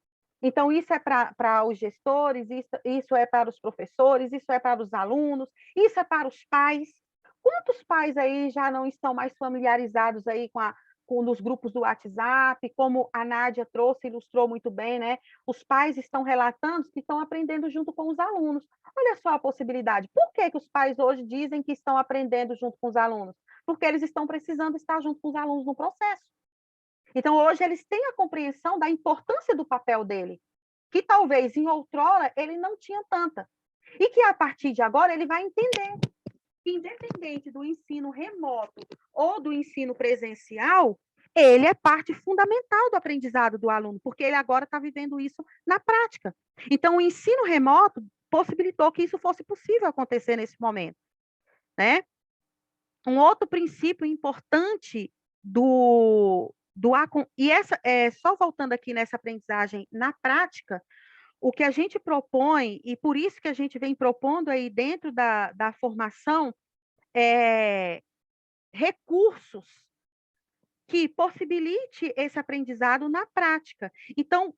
Então, isso é para os gestores, isso é para os professores, isso é para os alunos, isso é para os pais. Quantos pais aí já não estão mais familiarizados aí com os grupos do WhatsApp, como a Nádia trouxe, ilustrou muito bem, né? Os pais estão relatando que estão aprendendo junto com os alunos. Olha só a possibilidade. Por que os pais hoje dizem que estão aprendendo junto com os alunos? Porque eles estão precisando estar junto com os alunos no processo. Então, hoje, eles têm a compreensão da importância do papel dele, que talvez em outrora ele não tinha tanta. E que, a partir de agora, ele vai entender que, independente do ensino remoto ou do ensino presencial, ele é parte fundamental do aprendizado do aluno, porque ele agora está vivendo isso na prática. Então, o ensino remoto possibilitou que isso fosse possível acontecer nesse momento, né? Um outro princípio importante só voltando aqui nessa aprendizagem na prática, o que a gente propõe, e por isso que a gente vem propondo aí dentro da formação, recursos que possibilite esse aprendizado na prática. Então,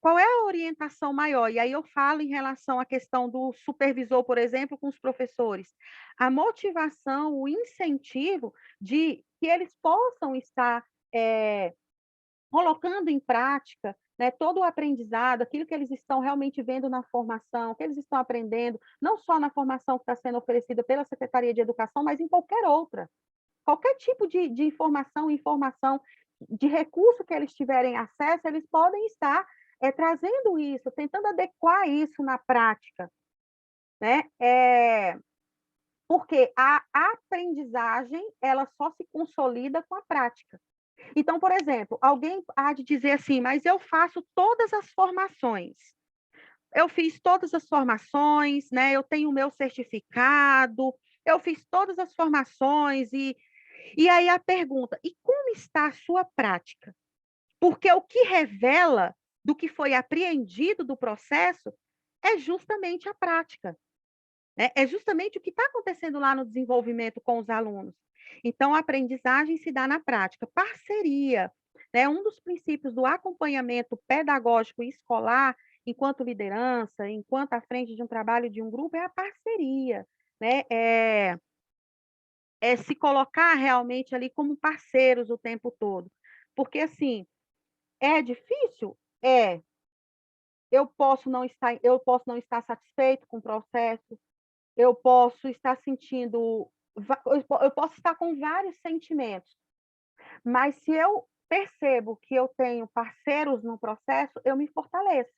qual é a orientação maior? E aí eu falo em relação à questão do supervisor, por exemplo, com os professores. A motivação, o incentivo de que eles possam estar colocando em prática, né, todo o aprendizado, aquilo que eles estão realmente vendo na formação, que eles estão aprendendo, não só na formação que está sendo oferecida pela Secretaria de Educação, mas em qualquer outra. Qualquer tipo de informação de recurso que eles tiverem acesso, eles podem estar trazendo isso, tentando adequar isso na prática, né? Porque a aprendizagem, ela só se consolida com a prática. Então, por exemplo, alguém há de dizer assim, mas eu faço todas as formações. Eu fiz todas as formações, né? Eu tenho o meu certificado, eu fiz todas as formações e aí a pergunta, e como está a sua prática? Porque o que revela do que foi apreendido do processo é justamente a prática, né? É justamente o que está acontecendo lá no desenvolvimento com os alunos. Então, a aprendizagem se dá na prática. Parceria, né? Um dos princípios do acompanhamento pedagógico e escolar, enquanto liderança, enquanto à frente de um trabalho de um grupo, é a parceria, né? Se colocar realmente ali como parceiros o tempo todo. Porque, assim, é difícil? Eu posso não estar satisfeito com o processo, eu posso estar sentindo, eu posso estar com vários sentimentos, mas se eu percebo que eu tenho parceiros no processo, eu me fortaleço,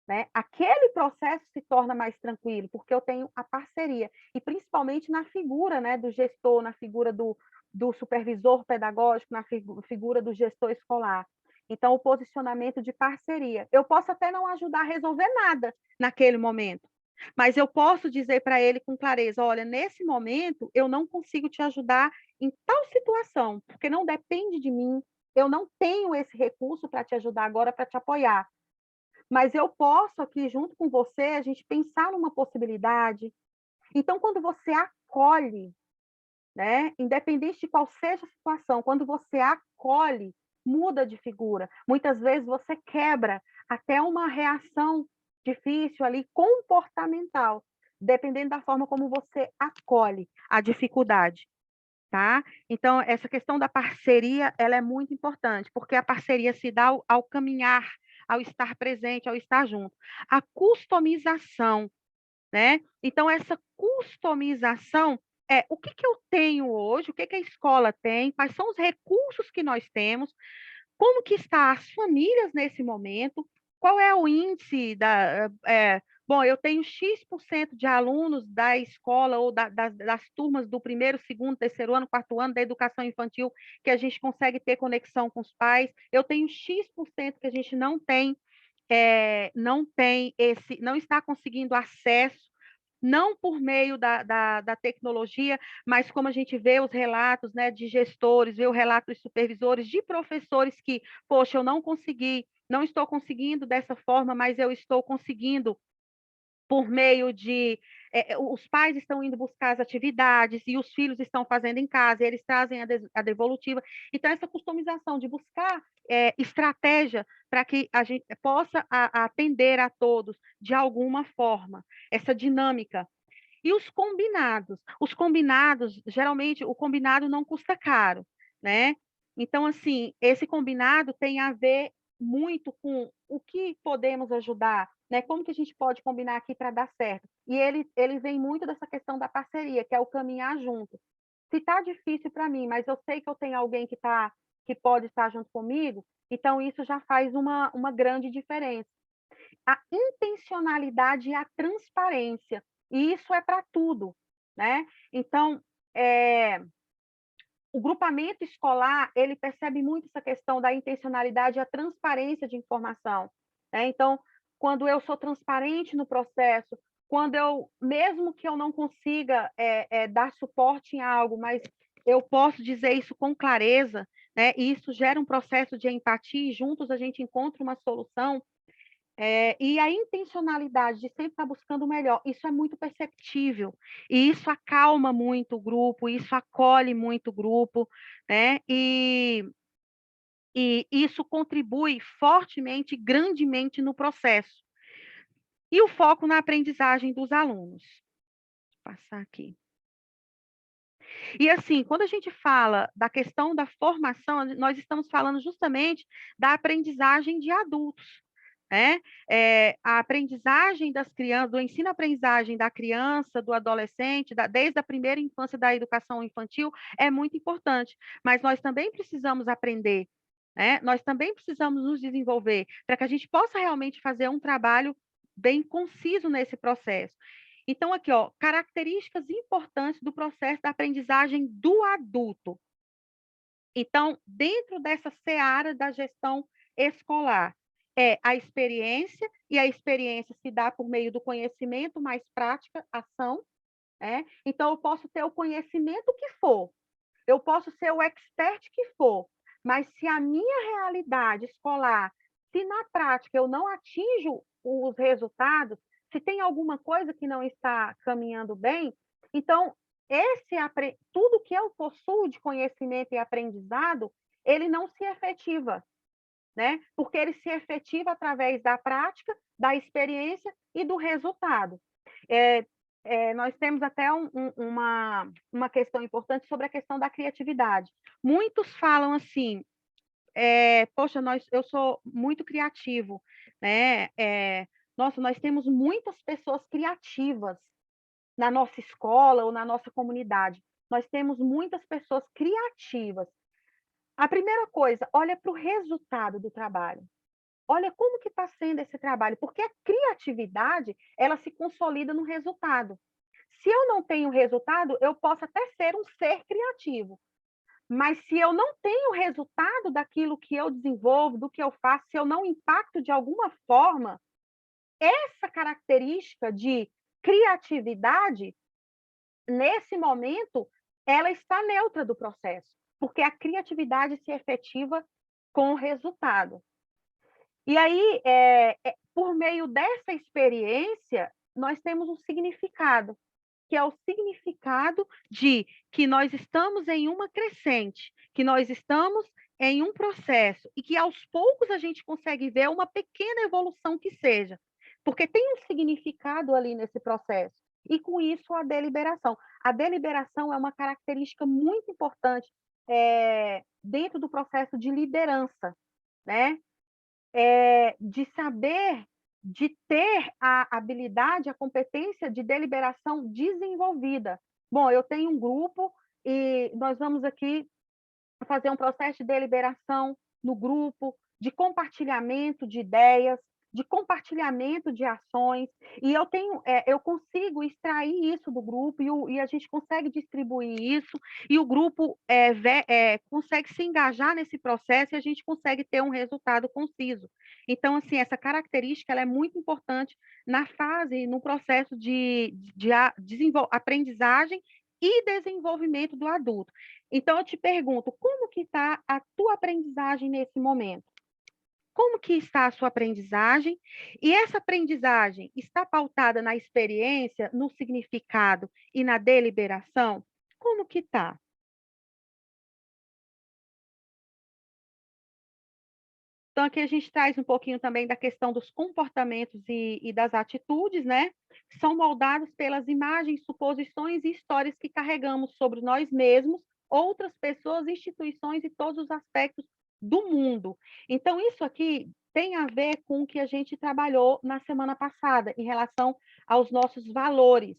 né? Aquele processo se torna mais tranquilo, porque eu tenho a parceria, e principalmente na figura, né, do gestor, na figura do supervisor pedagógico, na figura do gestor escolar. Então, o posicionamento de parceria. Eu posso até não ajudar a resolver nada naquele momento, mas eu posso dizer para ele com clareza, olha, nesse momento eu não consigo te ajudar em tal situação, porque não depende de mim, eu não tenho esse recurso para te ajudar agora, para te apoiar. Mas eu posso aqui, junto com você, a gente pensar numa possibilidade. Então, quando você acolhe, né, independente de qual seja a situação, quando você acolhe, muda de figura. Muitas vezes você quebra até uma reação difícil ali, comportamental, dependendo da forma como você acolhe a dificuldade. Tá? Então, essa questão da parceria, ela é muito importante, porque a parceria se dá ao caminhar, ao estar presente, ao estar junto. A customização, né? Então, essa customização o que eu tenho hoje, o que a escola tem, quais são os recursos que nós temos, como que está as famílias nesse momento, qual é o índice bom, eu tenho X% de alunos da escola ou das turmas do primeiro, segundo, terceiro ano, quarto ano da educação infantil que a gente consegue ter conexão com os pais, eu tenho X% que a gente não tem não está conseguindo acesso não por meio da tecnologia, mas como a gente vê os relatos, né, de gestores, vê o relato dos supervisores, de professores que, poxa, eu não consegui, não estou conseguindo dessa forma, mas eu estou conseguindo por meio de os pais estão indo buscar as atividades e os filhos estão fazendo em casa, e eles trazem a devolutiva. Então, essa customização de buscar estratégia para que a gente possa atender a todos de alguma forma, essa dinâmica. E os combinados, geralmente, o combinado não custa caro, né? Então, assim, esse combinado tem a ver muito com o que podemos ajudar, né? Como que a gente pode combinar aqui para dar certo? E ele vem muito dessa questão da parceria, que é o caminhar junto. Se está difícil para mim, mas eu sei que eu tenho alguém que pode estar junto comigo, então isso já faz uma grande diferença. A intencionalidade e a transparência, e isso é para tudo, né? Então, o grupamento escolar, ele percebe muito essa questão da intencionalidade e a transparência de informação, né? Então, quando eu sou transparente no processo, quando mesmo que eu não consiga dar suporte em algo, mas eu posso dizer isso com clareza, né? E isso gera um processo de empatia e juntos a gente encontra uma solução. E a intencionalidade de sempre estar buscando o melhor, isso é muito perceptível, e isso acalma muito o grupo, isso acolhe muito o grupo, né? E isso contribui fortemente, grandemente no processo. E o foco na aprendizagem dos alunos. Vou passar aqui. E assim, quando a gente fala da questão da formação, nós estamos falando justamente da aprendizagem de adultos, né? A aprendizagem das crianças, do ensino-aprendizagem da criança, do adolescente, desde a primeira infância da educação infantil, é muito importante, mas nós também precisamos aprender, né? Nós também precisamos nos desenvolver para que a gente possa realmente fazer um trabalho bem conciso nesse processo. Então, aqui, ó, características importantes do processo da aprendizagem do adulto. Então, dentro dessa seara da gestão escolar, a experiência, e a experiência se dá por meio do conhecimento, mais prática, ação, né? Então, eu posso ter o conhecimento que for, eu posso ser o expert que for, mas se a minha realidade escolar, se na prática eu não atinjo os resultados, se tem alguma coisa que não está caminhando bem, então tudo que eu possuo de conhecimento e aprendizado, ele não se efetiva, né? Porque ele se efetiva através da prática, da experiência e do resultado. Nós temos até uma questão importante sobre a questão da criatividade. Muitos falam assim, poxa, eu sou muito criativo, né? Nossa, nós temos muitas pessoas criativas na nossa escola ou na nossa comunidade. Nós temos muitas pessoas criativas. A primeira coisa, olha para o resultado do trabalho. Olha como que está sendo esse trabalho, porque a criatividade, ela se consolida no resultado. Se eu não tenho resultado, eu posso até ser um ser criativo, mas se eu não tenho resultado daquilo que eu desenvolvo, do que eu faço, se eu não impacto de alguma forma, essa característica de criatividade, nesse momento, ela está neutra do processo, porque a criatividade se efetiva com o resultado. E aí, por meio dessa experiência, nós temos um significado, que é o significado de que nós estamos em uma crescente, que nós estamos em um processo, e que aos poucos a gente consegue ver uma pequena evolução que seja, porque tem um significado ali nesse processo. E com isso, a deliberação. A deliberação é uma característica muito importante dentro do processo de liderança, né? De saber, de ter a habilidade, a competência de deliberação desenvolvida. Bom, eu tenho um grupo e nós vamos aqui fazer um processo de deliberação no grupo, de compartilhamento de ideias, de compartilhamento de ações, e eu consigo extrair isso do grupo, e a gente consegue distribuir isso, e o grupo consegue se engajar nesse processo, e a gente consegue ter um resultado conciso. Então, assim, essa característica ela é muito importante no processo de aprendizagem e desenvolvimento do adulto. Então, eu te pergunto, como que está a tua aprendizagem nesse momento? Como que está a sua aprendizagem? E essa aprendizagem está pautada na experiência, no significado e na deliberação? Como que está? Então, aqui a gente traz um pouquinho também da questão dos comportamentos e das atitudes, né? Que são moldados pelas imagens, suposições e histórias que carregamos sobre nós mesmos, outras pessoas, instituições e todos os aspectos do mundo. Então, isso aqui tem a ver com o que a gente trabalhou na semana passada, em relação aos nossos valores,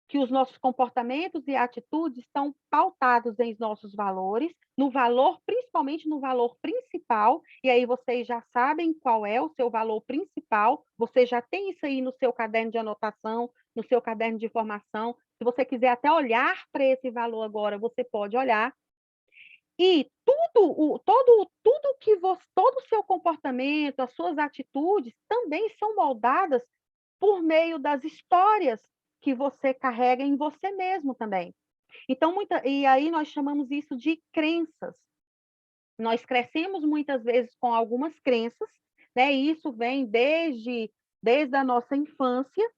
que os nossos comportamentos e atitudes estão pautados em nossos valores, no valor, principalmente no valor principal, e aí vocês já sabem qual é o seu valor principal, você já tem isso aí no seu caderno de anotação, no seu caderno de formação, se você quiser até olhar para esse valor agora, você pode olhar, e todo o seu comportamento, as suas atitudes também são moldadas por meio das histórias que você carrega em você mesmo também. Então, e aí nós chamamos isso de crenças. Nós crescemos muitas vezes com algumas crenças, né? E isso vem desde a nossa infância,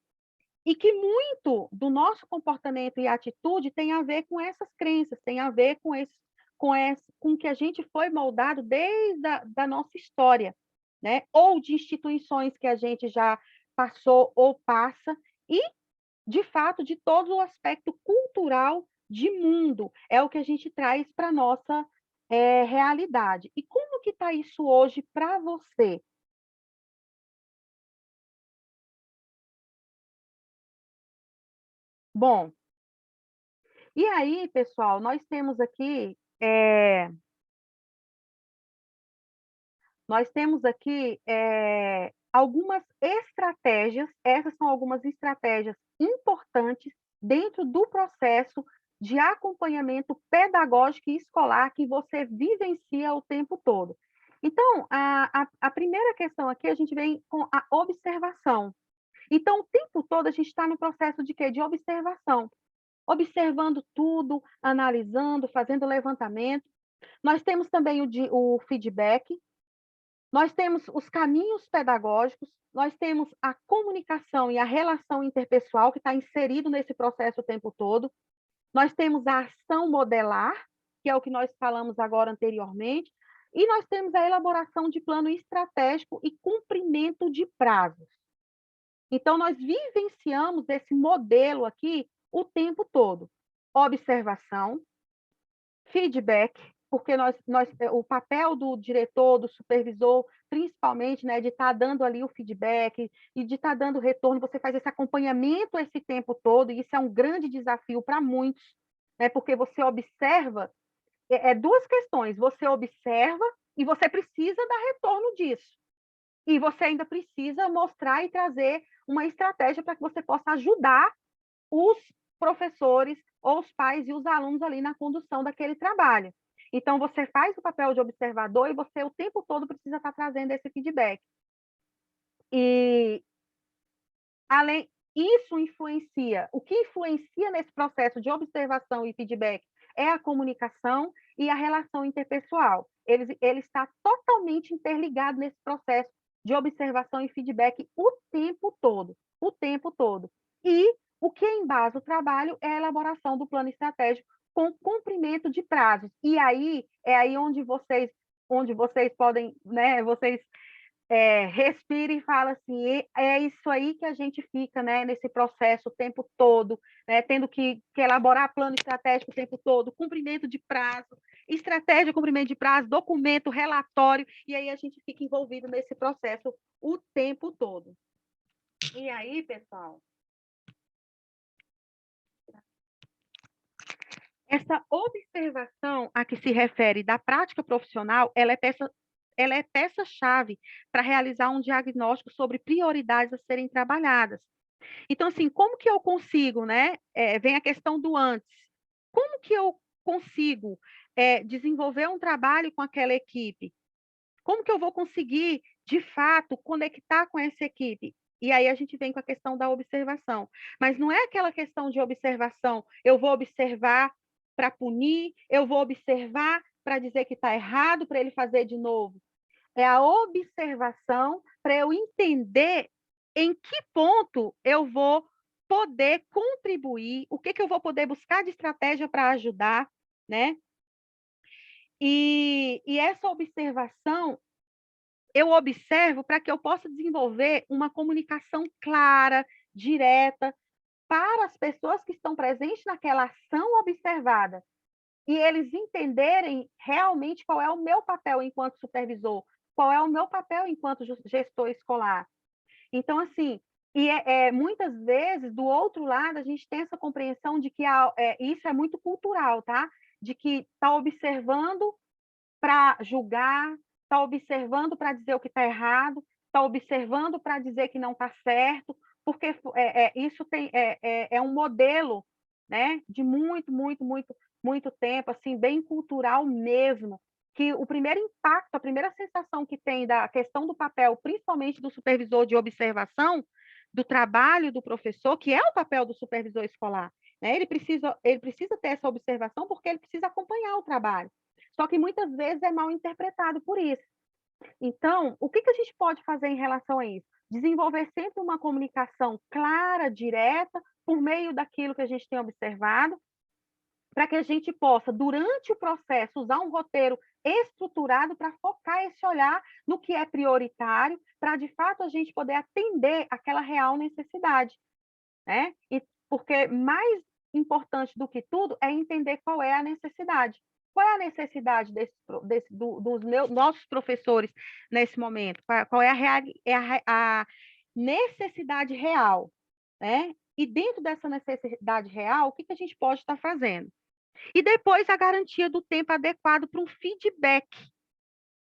e que muito do nosso comportamento e atitude tem a ver com essas crenças, tem a ver com que a gente foi moldado desde da nossa história, né? Ou de instituições que a gente já passou ou passa, e, de fato, de todo o aspecto cultural de mundo, é o que a gente traz para a nossa realidade. E como que está isso hoje para você? Bom, e aí, pessoal, nós temos aqui algumas estratégias, essas são algumas estratégias importantes dentro do processo de acompanhamento pedagógico e escolar que você vivencia o tempo todo. Então, a primeira questão aqui, a gente vem com a observação. Então, o tempo todo a gente está no processo de quê? De observação. Observando tudo, analisando, fazendo levantamento. Nós temos também o feedback, nós temos os caminhos pedagógicos, nós temos a comunicação e a relação interpessoal, que está inserido nesse processo o tempo todo. Nós temos a ação modelar, que é o que nós falamos agora anteriormente, e nós temos a elaboração de plano estratégico e cumprimento de prazos. Então, nós vivenciamos esse modelo aqui o tempo todo. Observação, feedback, porque o papel do diretor, do supervisor, principalmente, né, de estar dando ali o feedback e de estar dando retorno, você faz esse acompanhamento esse tempo todo, e isso é um grande desafio para muitos, né, porque você observa, duas questões, você observa e você precisa dar retorno disso. E você ainda precisa mostrar e trazer uma estratégia para que você possa ajudar os professores, ou os pais e os alunos ali na condução daquele trabalho. Então, você faz o papel de observador e você o tempo todo precisa estar trazendo esse feedback. E, isso influencia, o que influencia nesse processo de observação e feedback é a comunicação e a relação interpessoal. Ele está totalmente interligado nesse processo de observação e feedback o tempo todo, o tempo todo. E o que embasa o trabalho é a elaboração do plano estratégico com cumprimento de prazos. E aí é aí onde vocês podem, né, vocês respira e fala assim, é isso aí que a gente fica, né, nesse processo o tempo todo, né, tendo que elaborar plano estratégico o tempo todo, cumprimento de prazo, estratégia, cumprimento de prazo, documento, relatório, e aí a gente fica envolvido nesse processo o tempo todo. E aí, pessoal, essa observação a que se refere da prática profissional, ela é peça ela é peça-chave para realizar um diagnóstico sobre prioridades a serem trabalhadas. Então, assim, como que eu consigo, né? Vem a questão do antes. Como que eu consigo desenvolver um trabalho com aquela equipe? Como que eu vou conseguir, de fato, conectar com essa equipe? E aí a gente vem com a questão da observação. Mas não é aquela questão de observação, eu vou observar para punir, eu vou observar para dizer que está errado, para ele fazer de novo. É a observação para eu entender em que ponto eu vou poder contribuir, o que eu vou poder buscar de estratégia para ajudar, né? E essa observação, eu observo para que eu possa desenvolver uma comunicação clara, direta, para as pessoas que estão presentes naquela ação observada, e eles entenderem realmente qual é o meu papel enquanto supervisor, qual é o meu papel enquanto gestor escolar. Então, assim, muitas vezes, do outro lado, a gente tem essa compreensão de que isso é muito cultural, tá? De que está observando para julgar, está observando para dizer o que está errado, está observando para dizer que não está certo, porque isso é um modelo, né, de muito tempo, assim, bem cultural mesmo, que o primeiro impacto, a primeira sensação que tem da questão do papel, principalmente do supervisor de observação, do trabalho do professor, que é o papel do supervisor escolar, né? Ele precisa ter essa observação porque ele precisa acompanhar o trabalho. Só que muitas vezes é mal interpretado por isso. Então, o que a gente pode fazer em relação a isso? Desenvolver sempre uma comunicação clara, direta, por meio daquilo que a gente tem observado, para que a gente possa, durante o processo, usar um roteiro estruturado para focar esse olhar no que é prioritário, para, de fato, a gente poder atender aquela real necessidade, né? Porque mais importante do que tudo é entender qual é a necessidade. Qual é a necessidade dos nossos professores nesse momento? Qual é a necessidade real, né? E dentro dessa necessidade real, o que a gente pode estar fazendo? E depois a garantia do tempo adequado para um feedback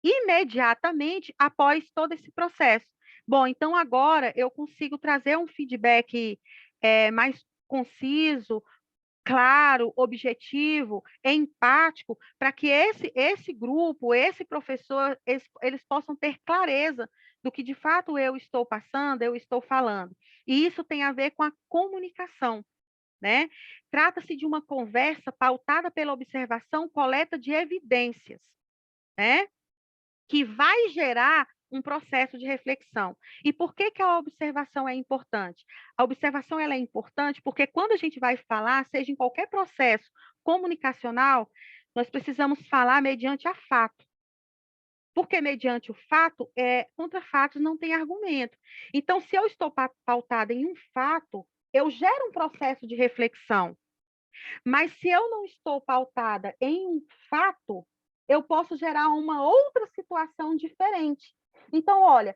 imediatamente após todo esse processo. Bom, então agora eu consigo trazer um feedback mais conciso, claro, objetivo, empático, para que esse grupo, esse professor, eles possam ter clareza do que de fato eu estou passando, eu estou falando. E isso tem a ver com a comunicação, né? Trata-se de uma conversa pautada pela observação, coleta de evidências, né? Que vai gerar um processo de reflexão. E por que a observação é importante? A observação ela é importante porque quando a gente vai falar, seja em qualquer processo comunicacional, nós precisamos falar mediante a fato. Porque mediante o fato, contra fatos não tem argumento. Então, se eu estou pautada em um fato, eu gero um processo de reflexão. Mas se eu não estou pautada em um fato, eu posso gerar uma outra situação diferente. Então, olha,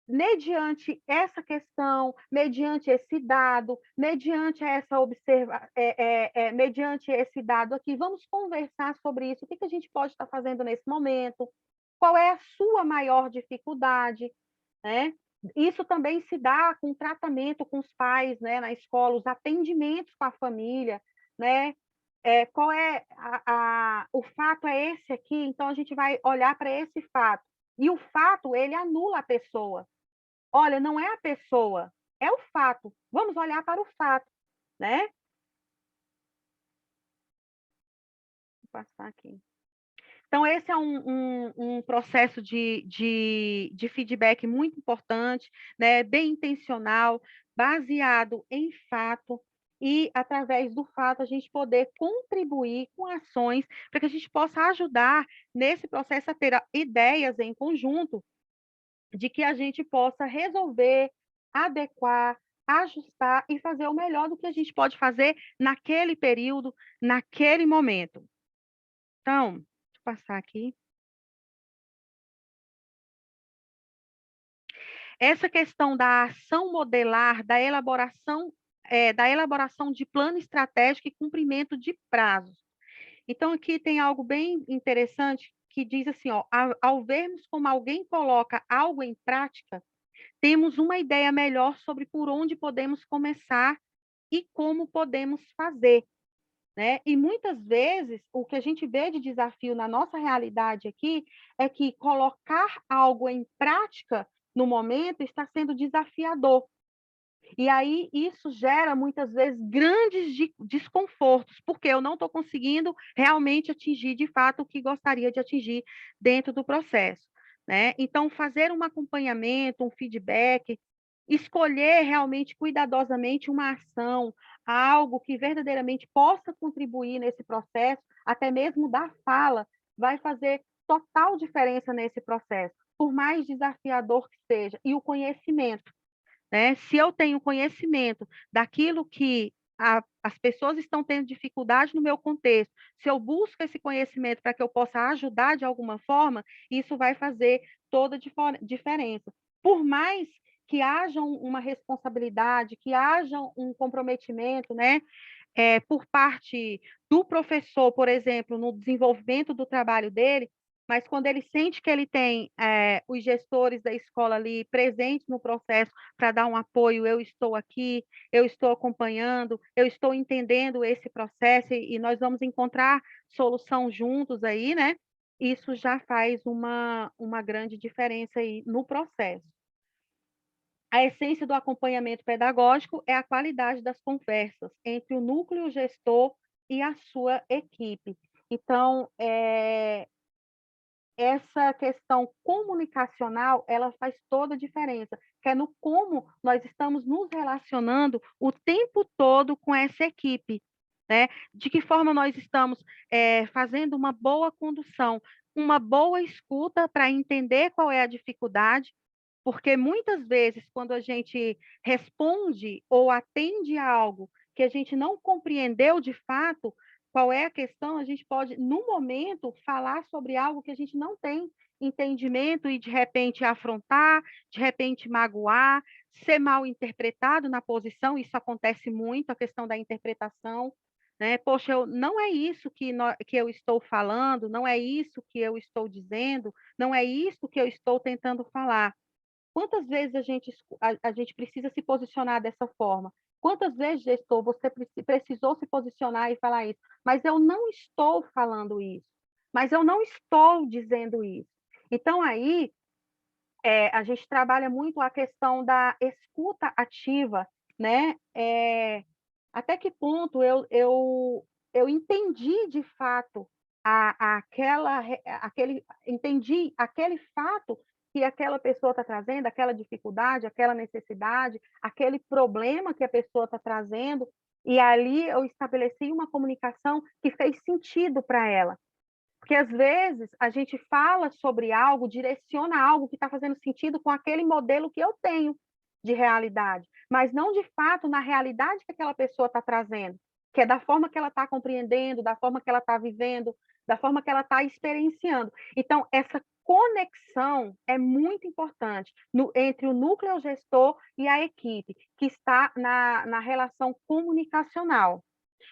mediante essa questão, mediante esse dado, mediante mediante esse dado aqui, vamos conversar sobre isso. O que a gente pode estar fazendo nesse momento? Qual é a sua maior dificuldade, né? Isso também se dá com o tratamento com os pais, né, na escola, os atendimentos com a família, né? Qual é o fato é esse aqui, então a gente vai olhar para esse fato. E o fato, ele anula a pessoa. Olha, não é a pessoa, é o fato. Vamos olhar para o fato, né? Vou passar aqui. Então, esse é um processo de feedback muito importante, né? Bem intencional, baseado em fato, e através do fato a gente poder contribuir com ações para que a gente possa ajudar nesse processo a ter ideias em conjunto de que a gente possa resolver, adequar, ajustar e fazer o melhor do que a gente pode fazer naquele período, naquele momento. Então, deixa eu passar aqui. Essa questão da ação modelar, da elaboração de plano estratégico e cumprimento de prazos. Então, aqui tem algo bem interessante que diz assim, ó, ao vermos como alguém coloca algo em prática, temos uma ideia melhor sobre por onde podemos começar e como podemos fazer, né? E muitas vezes o que a gente vê de desafio na nossa realidade aqui é que colocar algo em prática no momento está sendo desafiador. E aí isso gera muitas vezes grandes desconfortos, porque eu não estou conseguindo realmente atingir de fato o que gostaria de atingir dentro do processo, né? Então, fazer um acompanhamento, um feedback, escolher realmente cuidadosamente uma ação, algo que verdadeiramente possa contribuir nesse processo, até mesmo da fala, vai fazer total diferença nesse processo, por mais desafiador que seja, e o conhecimento, né? Se eu tenho conhecimento daquilo que as pessoas estão tendo dificuldade no meu contexto, se eu busco esse conhecimento para que eu possa ajudar de alguma forma, isso vai fazer toda a diferença. Por mais que haja uma responsabilidade, que haja um comprometimento, né, por parte do professor, por exemplo, no desenvolvimento do trabalho dele, mas quando ele sente que ele tem os gestores da escola ali presentes no processo para dar um apoio, eu estou aqui, eu estou acompanhando, eu estou entendendo esse processo e nós vamos encontrar solução juntos aí, né? Isso já faz uma grande diferença aí no processo. A essência do acompanhamento pedagógico é a qualidade das conversas entre o núcleo gestor e a sua equipe. Então, essa questão comunicacional, ela faz toda a diferença, que é no como nós estamos nos relacionando o tempo todo com essa equipe, né? De que forma nós estamos fazendo uma boa condução, uma boa escuta para entender qual é a dificuldade, porque muitas vezes, quando a gente responde ou atende a algo que a gente não compreendeu de fato, qual é a questão, a gente pode, no momento, falar sobre algo que a gente não tem entendimento e, de repente, afrontar, de repente, magoar, ser mal interpretado na posição, isso acontece muito, a questão da interpretação, né? Poxa, não é isso que eu estou falando, não é isso que eu estou dizendo, não é isso que eu estou tentando falar. Quantas vezes a gente precisa se posicionar dessa forma? Quantas vezes, gestor, você precisou se posicionar e falar isso? Mas eu não estou falando isso. Mas eu não estou dizendo isso. Então, aí, a gente trabalha muito a questão da escuta ativa, né? Até que ponto eu entendi de fato entendi aquele fato que aquela pessoa está trazendo, aquela dificuldade, aquela necessidade, aquele problema que a pessoa está trazendo, e ali eu estabeleci uma comunicação que fez sentido para ela. Porque, às vezes, a gente fala sobre algo, direciona algo que está fazendo sentido com aquele modelo que eu tenho de realidade, mas não, de fato, na realidade que aquela pessoa está trazendo, que é da forma que ela está compreendendo, da forma que ela está vivendo, da forma que ela está experienciando. Então, essa conexão é muito importante entre o núcleo gestor e a equipe, que está na relação comunicacional.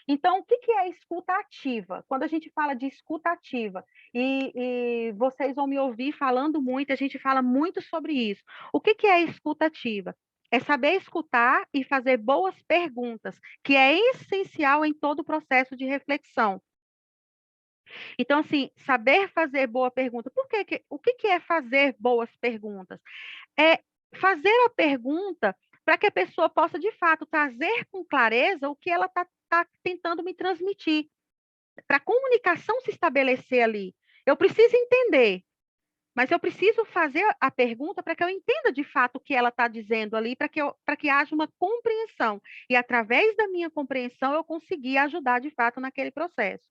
Então, o que é a escuta ativa? Quando a gente fala de escuta ativa, e vocês vão me ouvir falando muito, a gente fala muito sobre isso. O que é a escuta ativa? É saber escutar e fazer boas perguntas, que é essencial em todo o processo de reflexão. Então, assim, saber fazer boa pergunta. O que é fazer boas perguntas? É fazer a pergunta para que a pessoa possa, de fato, trazer com clareza o que ela está tentando me transmitir, para a comunicação se estabelecer ali. Eu preciso entender, mas eu preciso fazer a pergunta para que eu entenda de fato o que ela está dizendo ali, para que haja uma compreensão. E, através da minha compreensão, eu conseguir ajudar de fato naquele processo.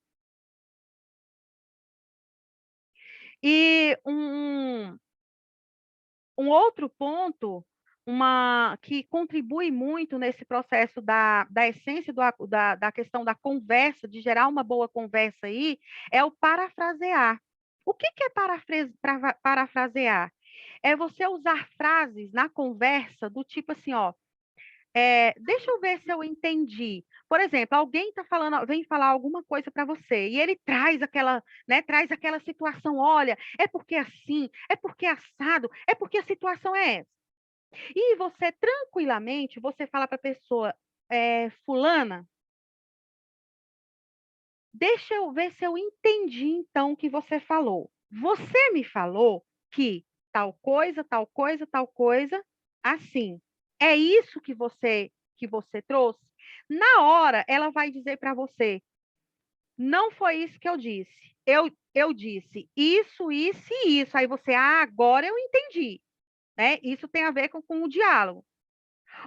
E um outro ponto que contribui muito nesse processo da essência da questão da conversa, de gerar uma boa conversa aí, é o parafrasear. O que é parafrasear? É você usar frases na conversa do tipo assim, ó, deixa eu ver se eu entendi. Por exemplo, alguém tá falando, vem falar alguma coisa para você e ele traz aquela, né, traz aquela situação, olha, é porque assim, é porque assado, é porque a situação é essa. E você tranquilamente, você fala para a pessoa, fulana, deixa eu ver se eu entendi então o que você falou. Você me falou que tal coisa, tal coisa, tal coisa, assim. É isso que você trouxe? Na hora, ela vai dizer para você: não foi isso que eu disse. Eu disse isso, isso e isso. Aí você, agora eu entendi. Né? Isso tem a ver com o diálogo.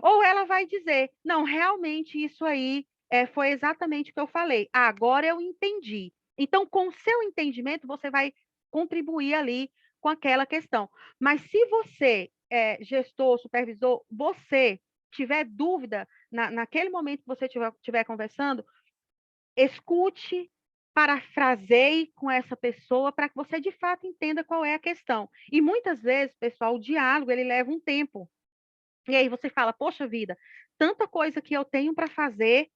Ou ela vai dizer, não, realmente isso aí foi exatamente o que eu falei. Agora eu entendi. Então, com o seu entendimento, você vai contribuir ali com aquela questão. Mas se você, gestor, supervisor, você tiver dúvida naquele momento que você estiver conversando, escute, parafraseie com essa pessoa para que você de fato entenda qual é a questão. E muitas vezes, pessoal, o diálogo ele leva um tempo. E aí você fala, poxa vida, tanta coisa que eu tenho para fazer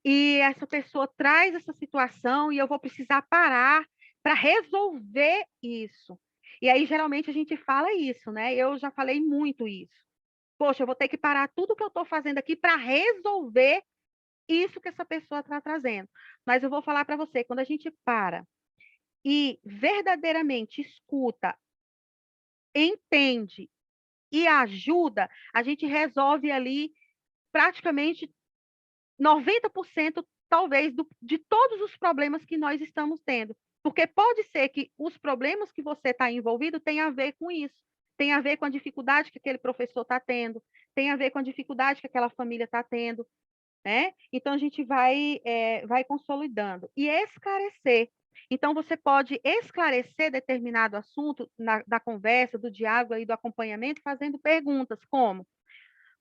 e essa pessoa traz essa situação e eu vou precisar parar para resolver isso. E aí, geralmente, a gente fala isso, né? Eu já falei muito isso. Poxa, eu vou ter que parar tudo que eu estou fazendo aqui para resolver isso que essa pessoa está trazendo. Mas eu vou falar para você, quando a gente para e verdadeiramente escuta, entende e ajuda, a gente resolve ali praticamente 90% talvez de todos os problemas que nós estamos tendo. Porque pode ser que os problemas que você está envolvido tenham a ver com isso, tem a ver com a dificuldade que aquele professor está tendo, tem a ver com a dificuldade que aquela família está tendo, né? Então, a gente vai consolidando e esclarecer. Então, você pode esclarecer determinado assunto da conversa, do diálogo e do acompanhamento, fazendo perguntas como: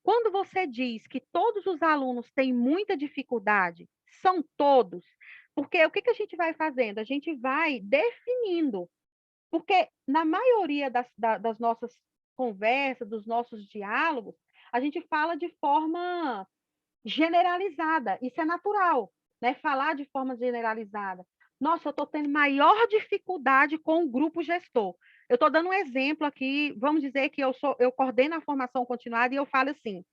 quando você diz que todos os alunos têm muita dificuldade, são todos, porque o que a gente vai fazendo? A gente vai definindo, porque na maioria das nossas conversas, dos nossos diálogos, a gente fala de forma generalizada, isso é natural, né? Falar de forma generalizada. Nossa, eu estou tendo maior dificuldade com o grupo gestor. Eu estou dando um exemplo aqui, vamos dizer que eu coordeno a formação continuada e eu falo assim: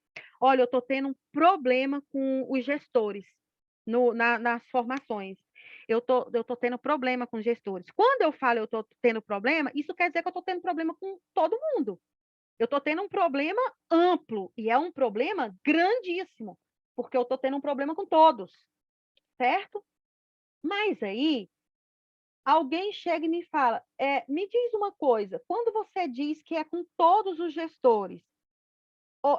olha, eu estou tendo um problema com os gestores nas formações. Eu tô tendo problema com gestores. Quando eu falo eu estou tendo problema, isso quer dizer que eu estou tendo problema com todo mundo. Eu estou tendo um problema amplo, e é um problema grandíssimo, porque eu estou tendo um problema com todos, certo? Mas aí, alguém chega e me fala, me diz uma coisa, quando você diz que é com todos os gestores,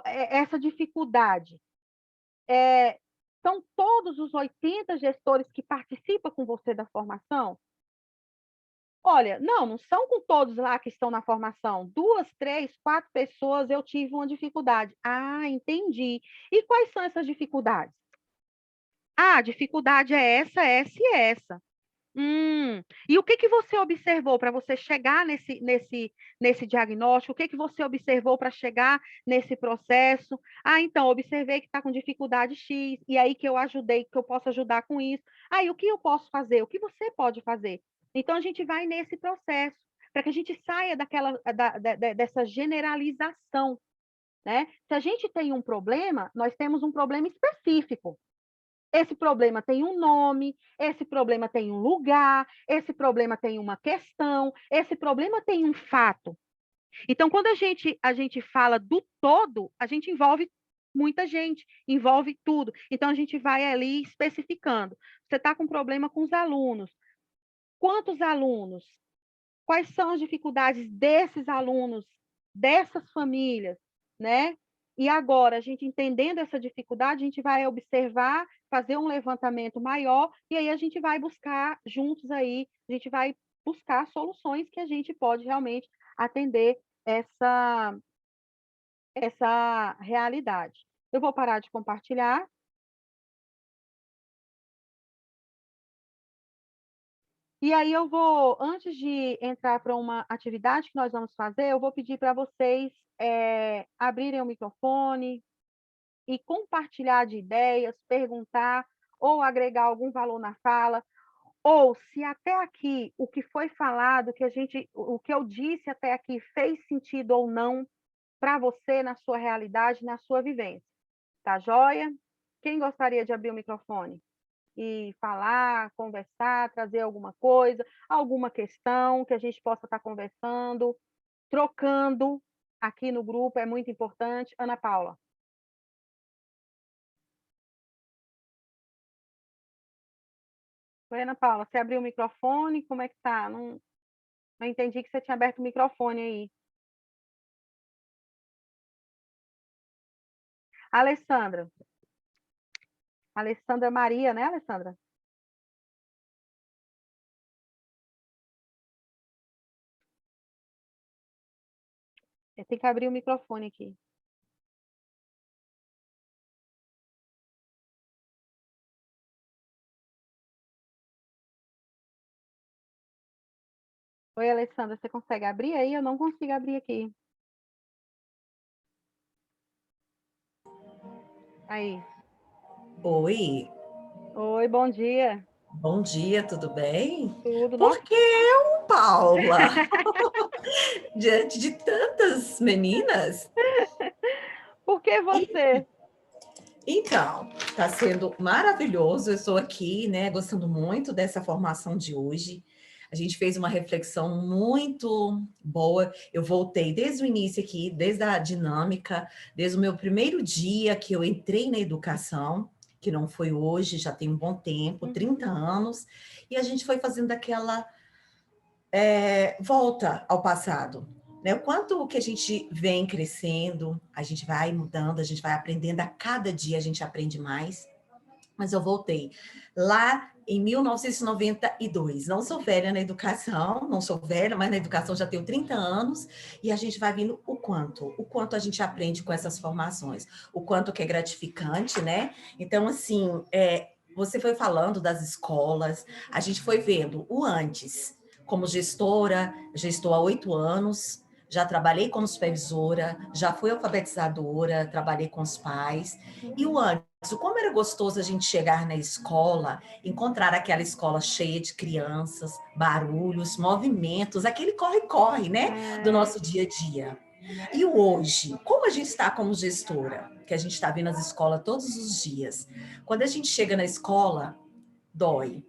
essa dificuldade, são todos os 80 gestores que participam com você da formação? Olha, não são com todos lá que estão na formação. 2, 3, 4 pessoas eu tive uma dificuldade. Ah, entendi. E quais são essas dificuldades? Ah, a dificuldade é essa e essa. E o que você observou para você chegar nesse diagnóstico? O que você observou para chegar nesse processo? Ah, então, observei que está com dificuldade X, e aí que eu ajudei, que eu posso ajudar com isso. Ah, e o que eu posso fazer? O que você pode fazer? Então, a gente vai nesse processo, para que a gente saia dessa generalização, né? Se a gente tem um problema, nós temos um problema específico. Esse problema tem um nome, esse problema tem um lugar, esse problema tem uma questão, esse problema tem um fato. Então, quando a gente fala do todo, a gente envolve muita gente, envolve tudo. Então, a gente vai ali especificando. Você está com problema com os alunos. Quantos alunos? Quais são as dificuldades desses alunos, dessas famílias, né? E agora, a gente entendendo essa dificuldade, a gente vai observar, fazer um levantamento maior, e aí a gente vai buscar juntos aí, a gente vai buscar soluções que a gente pode realmente atender essa realidade. Eu vou parar de compartilhar. E aí eu vou, antes de entrar para uma atividade que nós vamos fazer, eu vou pedir para vocês abrirem o microfone, e compartilhar de ideias, perguntar ou agregar algum valor na fala, ou se até aqui o que foi falado, o que eu disse até aqui fez sentido ou não para você, na sua realidade, na sua vivência. Tá joia? Quem gostaria de abrir o microfone e falar, conversar, trazer alguma coisa, alguma questão que a gente possa estar conversando, trocando aqui no grupo, é muito importante. Ana Paula. Oi, Ana Paula, você abriu o microfone? Como é que tá? Não entendi que você tinha aberto o microfone aí. Alessandra. Alessandra Maria, né, Alessandra? Eu tenho que abrir o microfone aqui. Oi, Alessandra, você consegue abrir aí? Eu não consigo abrir aqui. Aí. Oi. Oi, bom dia. Bom dia, tudo bem? Tudo, Por que eu, Paula? Diante de tantas meninas? Por que você? Então, está sendo maravilhoso. Eu estou aqui, né, gostando muito dessa formação de hoje. A gente fez uma reflexão muito boa. Eu voltei desde o início aqui, desde a dinâmica, desde o meu primeiro dia que eu entrei na educação, que não foi hoje, já tem um bom tempo, 30 anos, e a gente foi fazendo aquela volta ao passado. Né? O quanto que a gente vem crescendo, a gente vai mudando, a gente vai aprendendo, a cada dia a gente aprende mais. Mas eu voltei lá em 1992. Não sou velha na educação, não sou velha, mas na educação já tenho 30 anos, e a gente vai vindo o quanto a gente aprende com essas formações, o quanto que é gratificante, né? Então, assim, você foi falando das escolas, a gente foi vendo o antes. Como gestora, já estou há 8 anos, já trabalhei como supervisora, já fui alfabetizadora, trabalhei com os pais. E o antes, como era gostoso a gente chegar na escola, encontrar aquela escola cheia de crianças, barulhos, movimentos, aquele corre-corre, né, do nosso dia a dia. E o hoje, como a gente está como gestora, que a gente está vendo as escolas todos os dias, quando a gente chega na escola, dói.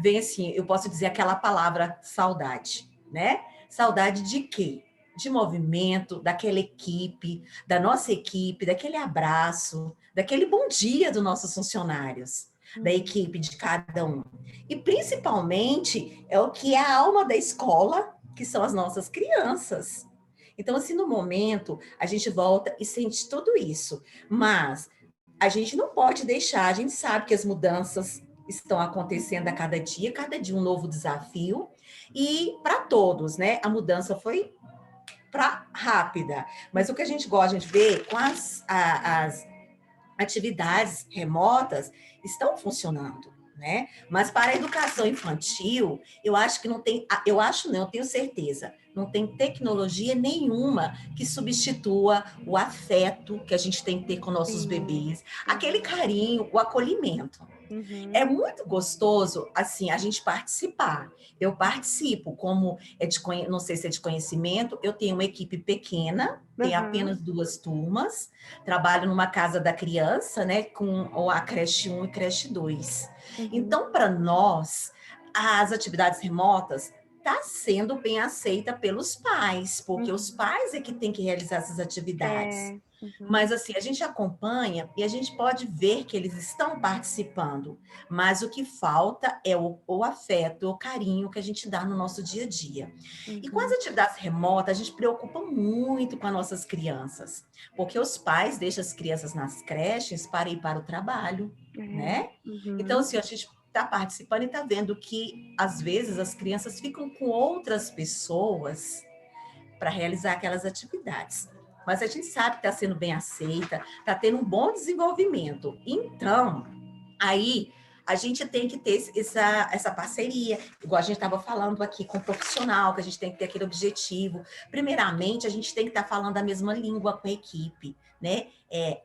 Vem assim, eu posso dizer aquela palavra saudade, né? Saudade de quê? De movimento, daquela equipe, da nossa equipe, daquele abraço, daquele bom dia dos nossos funcionários, da equipe de cada um. E principalmente é o que é a alma da escola, que são as nossas crianças. Então, assim, no momento, a gente volta e sente tudo isso, mas a gente não pode deixar, a gente sabe que as mudanças estão acontecendo a cada dia um novo desafio, e para todos, né? A mudança foi rápida, mas o que a gente gosta de ver com as atividades remotas estão funcionando, né? Mas para a educação infantil, eu acho que não tem, eu tenho certeza, não tem tecnologia nenhuma que substitua o afeto que a gente tem que ter com nossos bebês, aquele carinho, o acolhimento. É muito gostoso, assim, a gente participar. Eu participo, como não sei se é de conhecimento, eu tenho uma equipe pequena, tenho apenas 2 turmas, trabalho numa casa da criança, né, com a creche 1 e creche 2. Então, para nós, as atividades remotas está sendo bem aceita pelos pais, porque os pais é que têm que realizar essas atividades. Mas, assim, a gente acompanha e a gente pode ver que eles estão participando, mas o que falta é o afeto, o carinho que a gente dá no nosso dia a dia. E com as atividades remotas, a gente preocupa muito com as nossas crianças, porque os pais deixam as crianças nas creches para ir para o trabalho, né? Então, assim, a gente está participando e está vendo que, às vezes, as crianças ficam com outras pessoas para realizar aquelas atividades. Mas a gente sabe que está sendo bem aceita, está tendo um bom desenvolvimento. Então, aí a gente tem que ter essa parceria, igual a gente estava falando aqui com o profissional, que a gente tem que ter aquele objetivo. Primeiramente, a gente tem que estar falando a mesma língua com a equipe, né?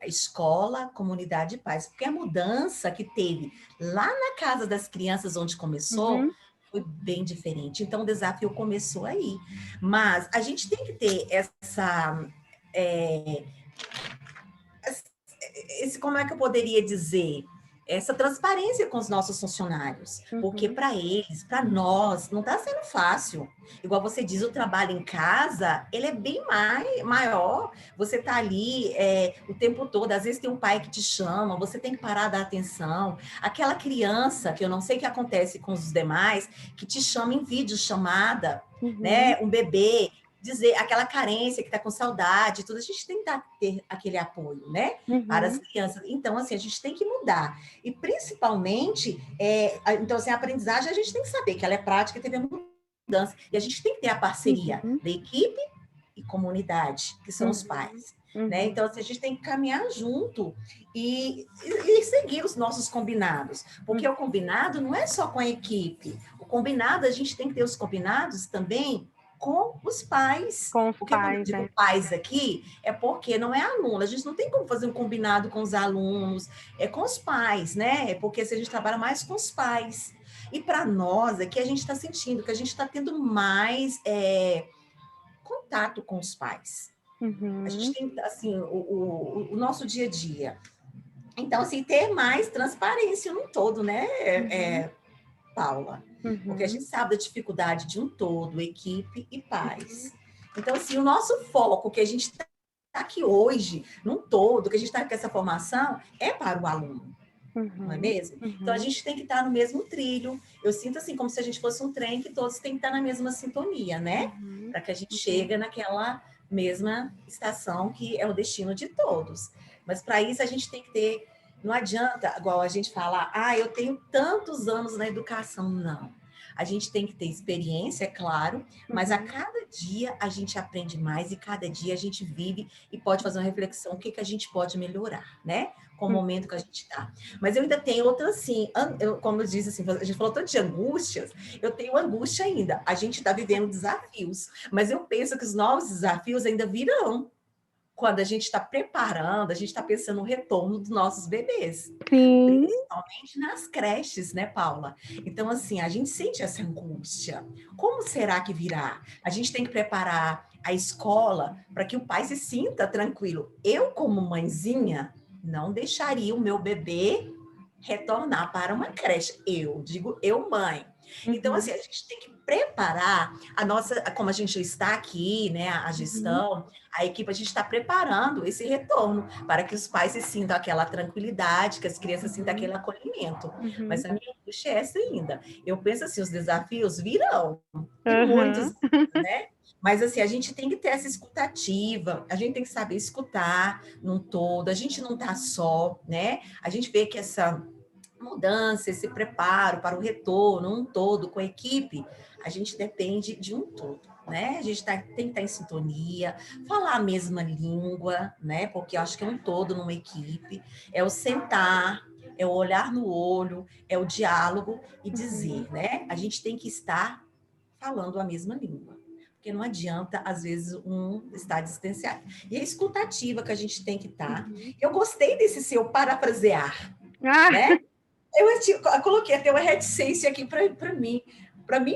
Escola, comunidade e pais, porque a mudança que teve lá na casa das crianças, onde começou, foi bem diferente. Então, o desafio começou aí. Mas a gente tem que ter como é que eu poderia dizer? Essa transparência com os nossos funcionários, porque para eles, para nós, não está sendo fácil. Igual você diz, o trabalho em casa, ele é bem maior. Você está ali o tempo todo, às vezes tem um pai que te chama, você tem que parar, dar atenção. Aquela criança, que eu não sei o que acontece com os demais, que te chama em videochamada, né? Um bebê, dizer aquela carência que está com saudade, tudo, a gente tem que ter aquele apoio, né? Para as crianças. Então, assim, a gente tem que mudar. E, principalmente, então, assim, a aprendizagem, a gente tem que saber que ela é prática e teve mudança. E a gente tem que ter a parceria da equipe e comunidade, que são os pais. Né? Então, assim, a gente tem que caminhar junto e seguir os nossos combinados. Porque o combinado não é só com a equipe. O combinado, a gente tem que ter os combinados também com os pais. Porque quando eu digo pais aqui, é porque não é aluno. A gente não tem como fazer um combinado com os alunos, é com os pais, né? É porque a gente trabalha mais com os pais. E para nós aqui, a gente está sentindo que a gente está tendo mais contato com os pais. A gente tem, assim, o nosso dia a dia. Então, assim, ter mais transparência no todo, né, Paula? Porque a gente sabe da dificuldade de um todo, equipe e pais. Então, assim, o nosso foco que a gente está aqui hoje, num todo, que a gente está com essa formação, é para o aluno. Não é mesmo? Então, a gente tem que estar no mesmo trilho. Eu sinto, assim, como se a gente fosse um trem que todos têm que estar na mesma sintonia, né? Para que a gente chegue naquela mesma estação que é o destino de todos. Mas, para isso, a gente tem que ter... Não adianta, igual a gente falar, eu tenho tantos anos na educação. Não. A gente tem que ter experiência, é claro, mas a cada dia a gente aprende mais e cada dia a gente vive e pode fazer uma reflexão, o que a gente pode melhorar, né? Com o momento que a gente está. Mas eu ainda tenho outra, assim, como eu disse, assim, a gente falou tanto de angústias, eu tenho angústia ainda. A gente está vivendo desafios, mas eu penso que os novos desafios ainda virão. Quando a gente está preparando, a gente está pensando no retorno dos nossos bebês. Principalmente nas creches, né, Paula? Então, assim, a gente sente essa angústia. Como será que virá? A gente tem que preparar a escola para que o pai se sinta tranquilo. Eu, como mãezinha, não deixaria o meu bebê retornar para uma creche. Eu digo, eu, mãe. Então, assim, a gente tem que preparar a nossa, como a gente está aqui, né, a gestão, a equipe, a gente está preparando esse retorno para que os pais se sintam aquela tranquilidade, que as crianças sintam aquele acolhimento. Mas a minha angústia é essa ainda. Eu penso assim, os desafios virão, e muitos, né? Mas, assim, a gente tem que ter essa escutativa, a gente tem que saber escutar num todo, a gente não está só, né? A gente vê que essa mudança, esse preparo para o retorno, um todo, com a equipe, a gente depende de um todo, né? A gente tem que estar em sintonia, falar a mesma língua, né? Porque eu acho que é um todo numa equipe, é o sentar, é o olhar no olho, é o diálogo e dizer, né? A gente tem que estar falando a mesma língua. Porque não adianta, às vezes, um estar distanciado. E a escutativa que a gente tem que estar. Eu gostei desse seu parafrasear, né? Eu coloquei até uma reticência aqui para mim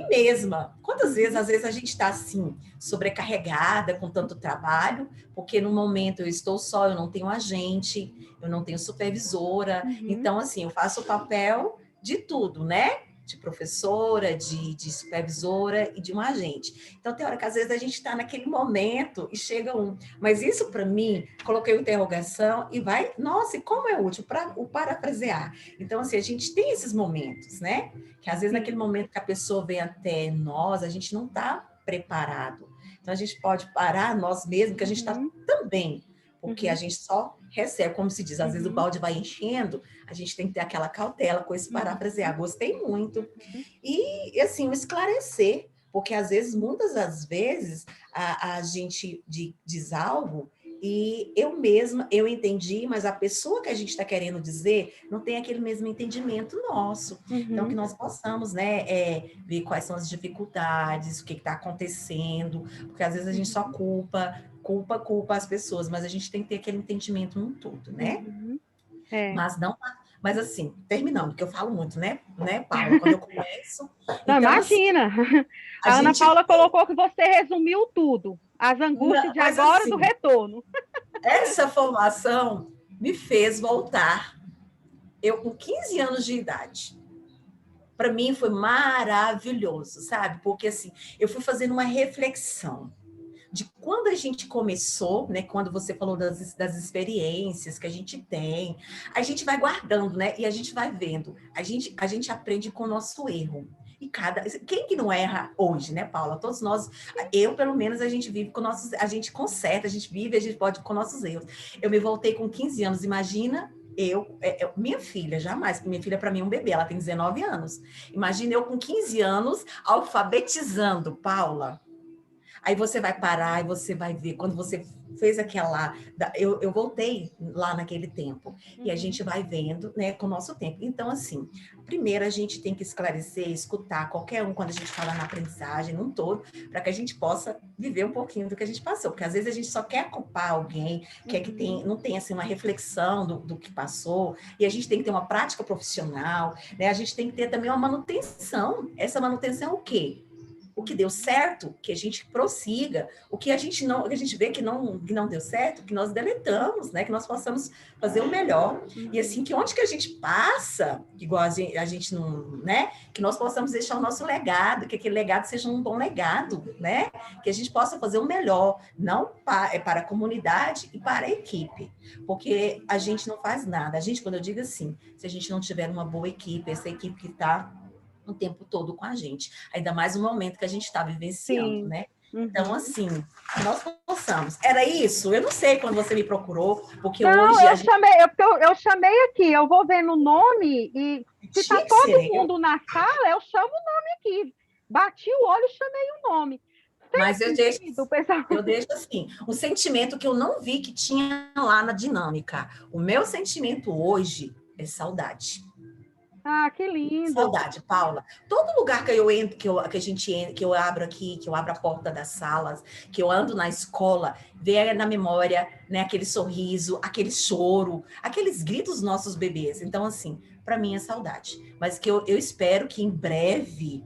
mesma. Quantas vezes, às vezes, a gente está assim, sobrecarregada com tanto trabalho, porque no momento eu estou só, eu não tenho agente, eu não tenho supervisora, então, assim, eu faço o papel de tudo, né? De professora, de supervisora e de um agente. Então, tem hora que às vezes a gente está naquele momento e chega um. Mas isso, para mim, coloquei uma interrogação e vai, nossa, e como é útil para o parafrasear. Então, assim, a gente tem esses momentos, né? Que às vezes naquele momento que a pessoa vem até nós, a gente não está preparado. Então, a gente pode parar nós mesmos, que a gente está também, porque a gente só recebe, como se diz, às vezes o balde vai enchendo, a gente tem que ter aquela cautela com esse parafrasear. Gostei muito. E, assim, esclarecer, porque às vezes, muitas das vezes, a gente diz algo E eu mesma, eu entendi, mas a pessoa que a gente está querendo dizer não tem aquele mesmo entendimento nosso. Então, que nós possamos, né, ver quais são as dificuldades, o que está acontecendo, porque às vezes a gente só culpa as pessoas, mas a gente tem que ter aquele entendimento num todo, né? Mas não, mas assim, terminando, que eu falo muito, né, Paula, quando eu começo. Não, então, imagina. Assim, a Ana Paula colocou que você resumiu tudo. As angústias de agora assim, do retorno. Essa formação me fez voltar. Eu com 15 anos de idade. Para mim foi maravilhoso, sabe? Porque assim, eu fui fazendo uma reflexão de quando a gente começou, né? Quando você falou das experiências que a gente tem, a gente vai guardando, né? E a gente vai vendo. A gente aprende com o nosso erro. E quem que não erra hoje, né, Paula? Todos nós, eu pelo menos, a gente vive com nossos, a gente conserta, a gente vive, a gente pode com nossos erros. Eu me voltei com 15 anos, imagina minha filha, jamais, minha filha para mim é um bebê, ela tem 19 anos. Imagina eu com 15 anos alfabetizando, Paula. Aí você vai parar e você vai ver, quando você fez aquela... Eu voltei lá naquele tempo, e a gente vai vendo, né, com o nosso tempo. Então, assim, primeiro a gente tem que esclarecer, escutar qualquer um quando a gente fala na aprendizagem, num todo, para que a gente possa viver um pouquinho do que a gente passou, porque às vezes a gente só quer culpar alguém, quer que não tenha assim, uma reflexão do que passou, e a gente tem que ter uma prática profissional, né? A gente tem que ter também uma manutenção. Essa manutenção é o quê? O que deu certo, que a gente prossiga. O que a gente vê que não deu certo, que nós deletamos, né? Que nós possamos fazer o melhor. E assim, que onde que a gente passa, igual a gente não, né? Que nós possamos deixar o nosso legado, que aquele legado seja um bom legado, né? Que a gente possa fazer o melhor, não para a comunidade e para a equipe. Porque a gente não faz nada. Quando eu digo assim, se a gente não tiver uma boa equipe, essa equipe que está o tempo todo com a gente. Ainda mais no momento que a gente está vivenciando, Sim. né? Então, assim, nós possamos. Era isso? Eu não sei quando você me procurou, porque não, hoje... eu chamei aqui, eu vou ver no nome e se está todo mundo na sala, eu chamo o nome aqui. Bati o olho e chamei o nome. Mas eu deixo assim, um sentimento que eu não vi que tinha lá na dinâmica. O meu sentimento hoje é saudade. Ah, que lindo. Saudade, Paula. Todo lugar que eu entro, que eu abro aqui, que eu abro a porta das salas, que eu ando na escola, vem na memória, né, aquele sorriso, aquele choro, aqueles gritos dos nossos bebês. Então, assim, para mim é saudade. Mas que eu espero que em breve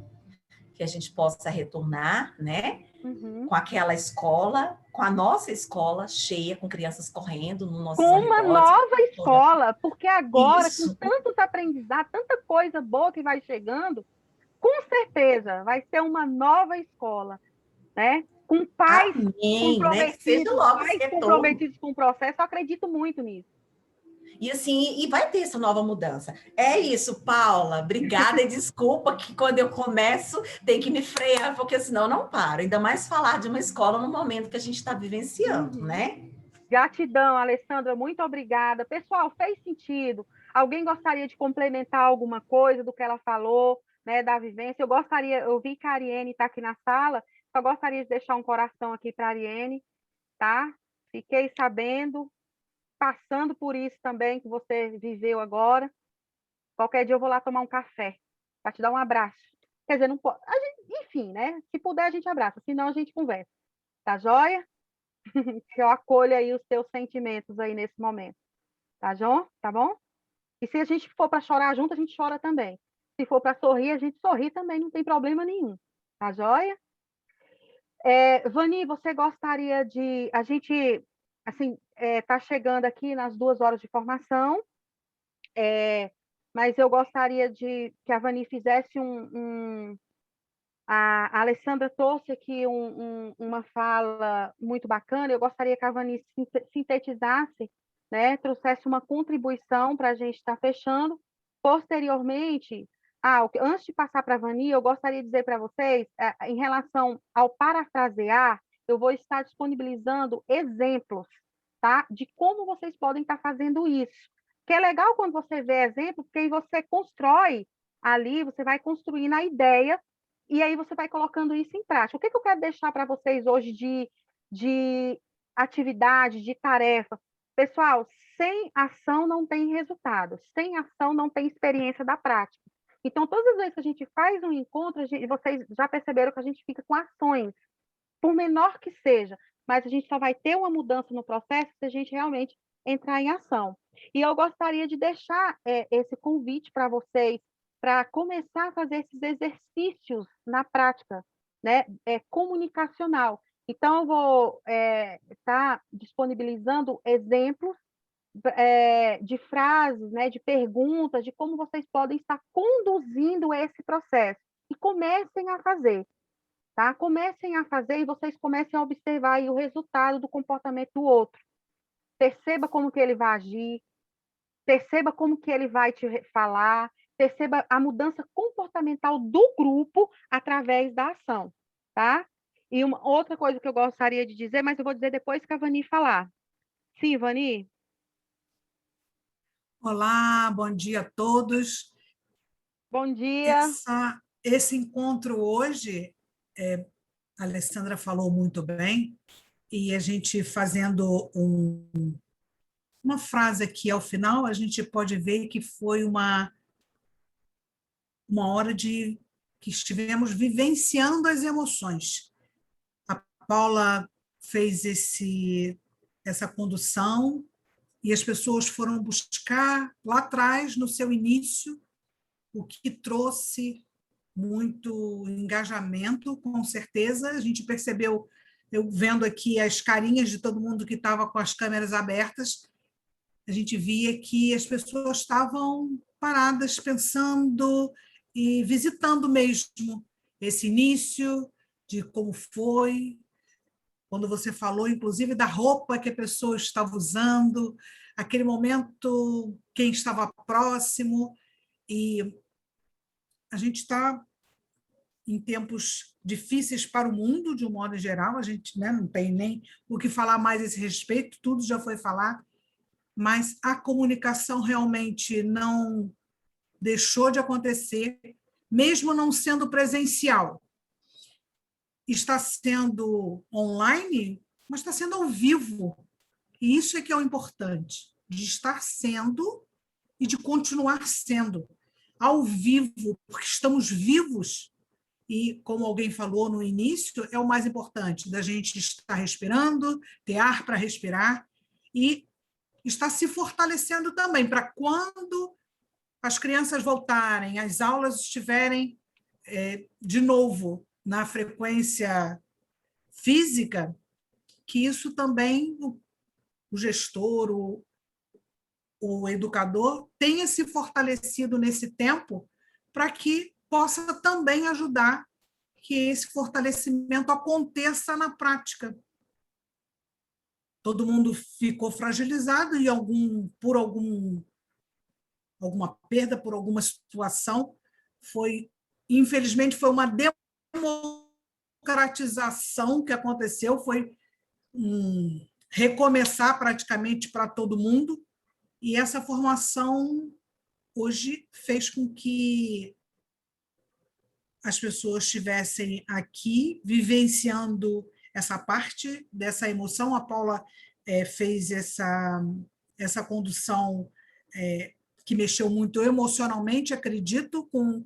que a gente possa retornar, né? Com aquela escola, com a nossa escola cheia, com crianças correndo no nosso com uma nova escola, porque agora, com tantos aprendizados, tanta coisa boa que vai chegando, com certeza vai ser uma nova escola, né? Com pais comprometidos, comprometidos com o processo, eu acredito muito nisso. E assim, e vai ter essa nova mudança. É isso, Paula. Obrigada e desculpa que quando eu começo tem que me frear, porque senão eu não paro. Ainda mais falar de uma escola no momento que a gente está vivenciando, né? Gratidão, Alessandra, muito obrigada. Pessoal, fez sentido? Alguém gostaria de complementar alguma coisa do que ela falou, né, da vivência? Eu vi que a Ariene está aqui na sala, só gostaria de deixar um coração aqui para a Ariene, tá? Fiquei sabendo, passando por isso também que você viveu agora. Qualquer dia eu vou lá tomar um café para te dar um abraço. Quer dizer, não pode. Enfim, né? Se puder, a gente abraça, senão a gente conversa. Tá joia? Que eu acolho aí os seus sentimentos aí nesse momento. Tá, João? Tá bom? E se a gente for para chorar junto, a gente chora também. Se for para sorrir, a gente sorri também, não tem problema nenhum. Tá joia? Vani, você gostaria de... A gente, assim, tá chegando aqui nas 2 horas de formação, mas eu gostaria de que a Vani fizesse a Alessandra trouxe aqui uma fala muito bacana, eu gostaria que a Vani sintetizasse, né, trouxesse uma contribuição para a gente estar fechando. Posteriormente, antes de passar para a Vani, eu gostaria de dizer para vocês, em relação ao parafrasear, eu vou estar disponibilizando exemplos, tá, de como vocês podem estar fazendo isso. Que é legal quando você vê exemplo, porque aí você constrói ali, você vai construindo a ideia e aí você vai colocando isso em prática. O que eu quero deixar para vocês hoje de atividade, de tarefa. Pessoal, sem ação não tem resultado, sem ação não tem experiência da prática. Então, todas as vezes que a gente faz um encontro, vocês já perceberam que a gente fica com ações, por menor que seja, mas a gente só vai ter uma mudança no processo se a gente realmente entrar em ação. E eu gostaria de deixar esse convite para vocês, para começar a fazer esses exercícios na prática, né, comunicacional. Então, eu vou estar disponibilizando exemplos de frases, né, de perguntas, de como vocês podem estar conduzindo esse processo. E comecem a fazer, tá? Comecem a fazer e vocês comecem a observar aí o resultado do comportamento do outro. Perceba como que ele vai agir, perceba como que ele vai te falar, perceba a mudança comportamental do grupo através da ação, tá? E uma outra coisa que eu gostaria de dizer, mas eu vou dizer depois que a Vani falar. Sim, Vani? Olá, bom dia a todos. Bom dia. Esse encontro hoje, a Alessandra falou muito bem, e a gente fazendo uma frase aqui ao final, a gente pode ver que foi uma hora que estivemos vivenciando as emoções. A Paula fez essa condução e as pessoas foram buscar lá atrás, no seu início, o que trouxe muito engajamento, com certeza. A gente percebeu, eu vendo aqui as carinhas de todo mundo que estava com as câmeras abertas, a gente via que as pessoas estavam paradas, pensando e visitando mesmo esse início, de como foi, quando você falou, inclusive, da roupa que a pessoa estava usando, aquele momento, quem estava próximo, e a gente está em tempos difíceis para o mundo, de um modo geral, a gente, né, não tem nem o que falar mais a esse respeito, tudo já foi falado, mas a comunicação realmente não deixou de acontecer, mesmo não sendo presencial. Está sendo online, mas está sendo ao vivo. E isso é que é o importante, de estar sendo e de continuar sendo ao vivo, porque estamos vivos. E, como alguém falou no início, é o mais importante, da gente estar respirando, ter ar para respirar e estar se fortalecendo também, para quando as crianças voltarem, as aulas estiverem de novo na frequência física, que isso também o gestor, o educador tenha se fortalecido nesse tempo para que possa também ajudar que esse fortalecimento aconteça na prática. Todo mundo ficou fragilizado e por alguma perda, por alguma situação, infelizmente foi uma democratização que aconteceu, foi recomeçar praticamente para todo mundo, e essa formação hoje fez com que as pessoas estivessem aqui vivenciando essa parte dessa emoção. A Paula fez essa condução que mexeu muito emocionalmente, acredito, com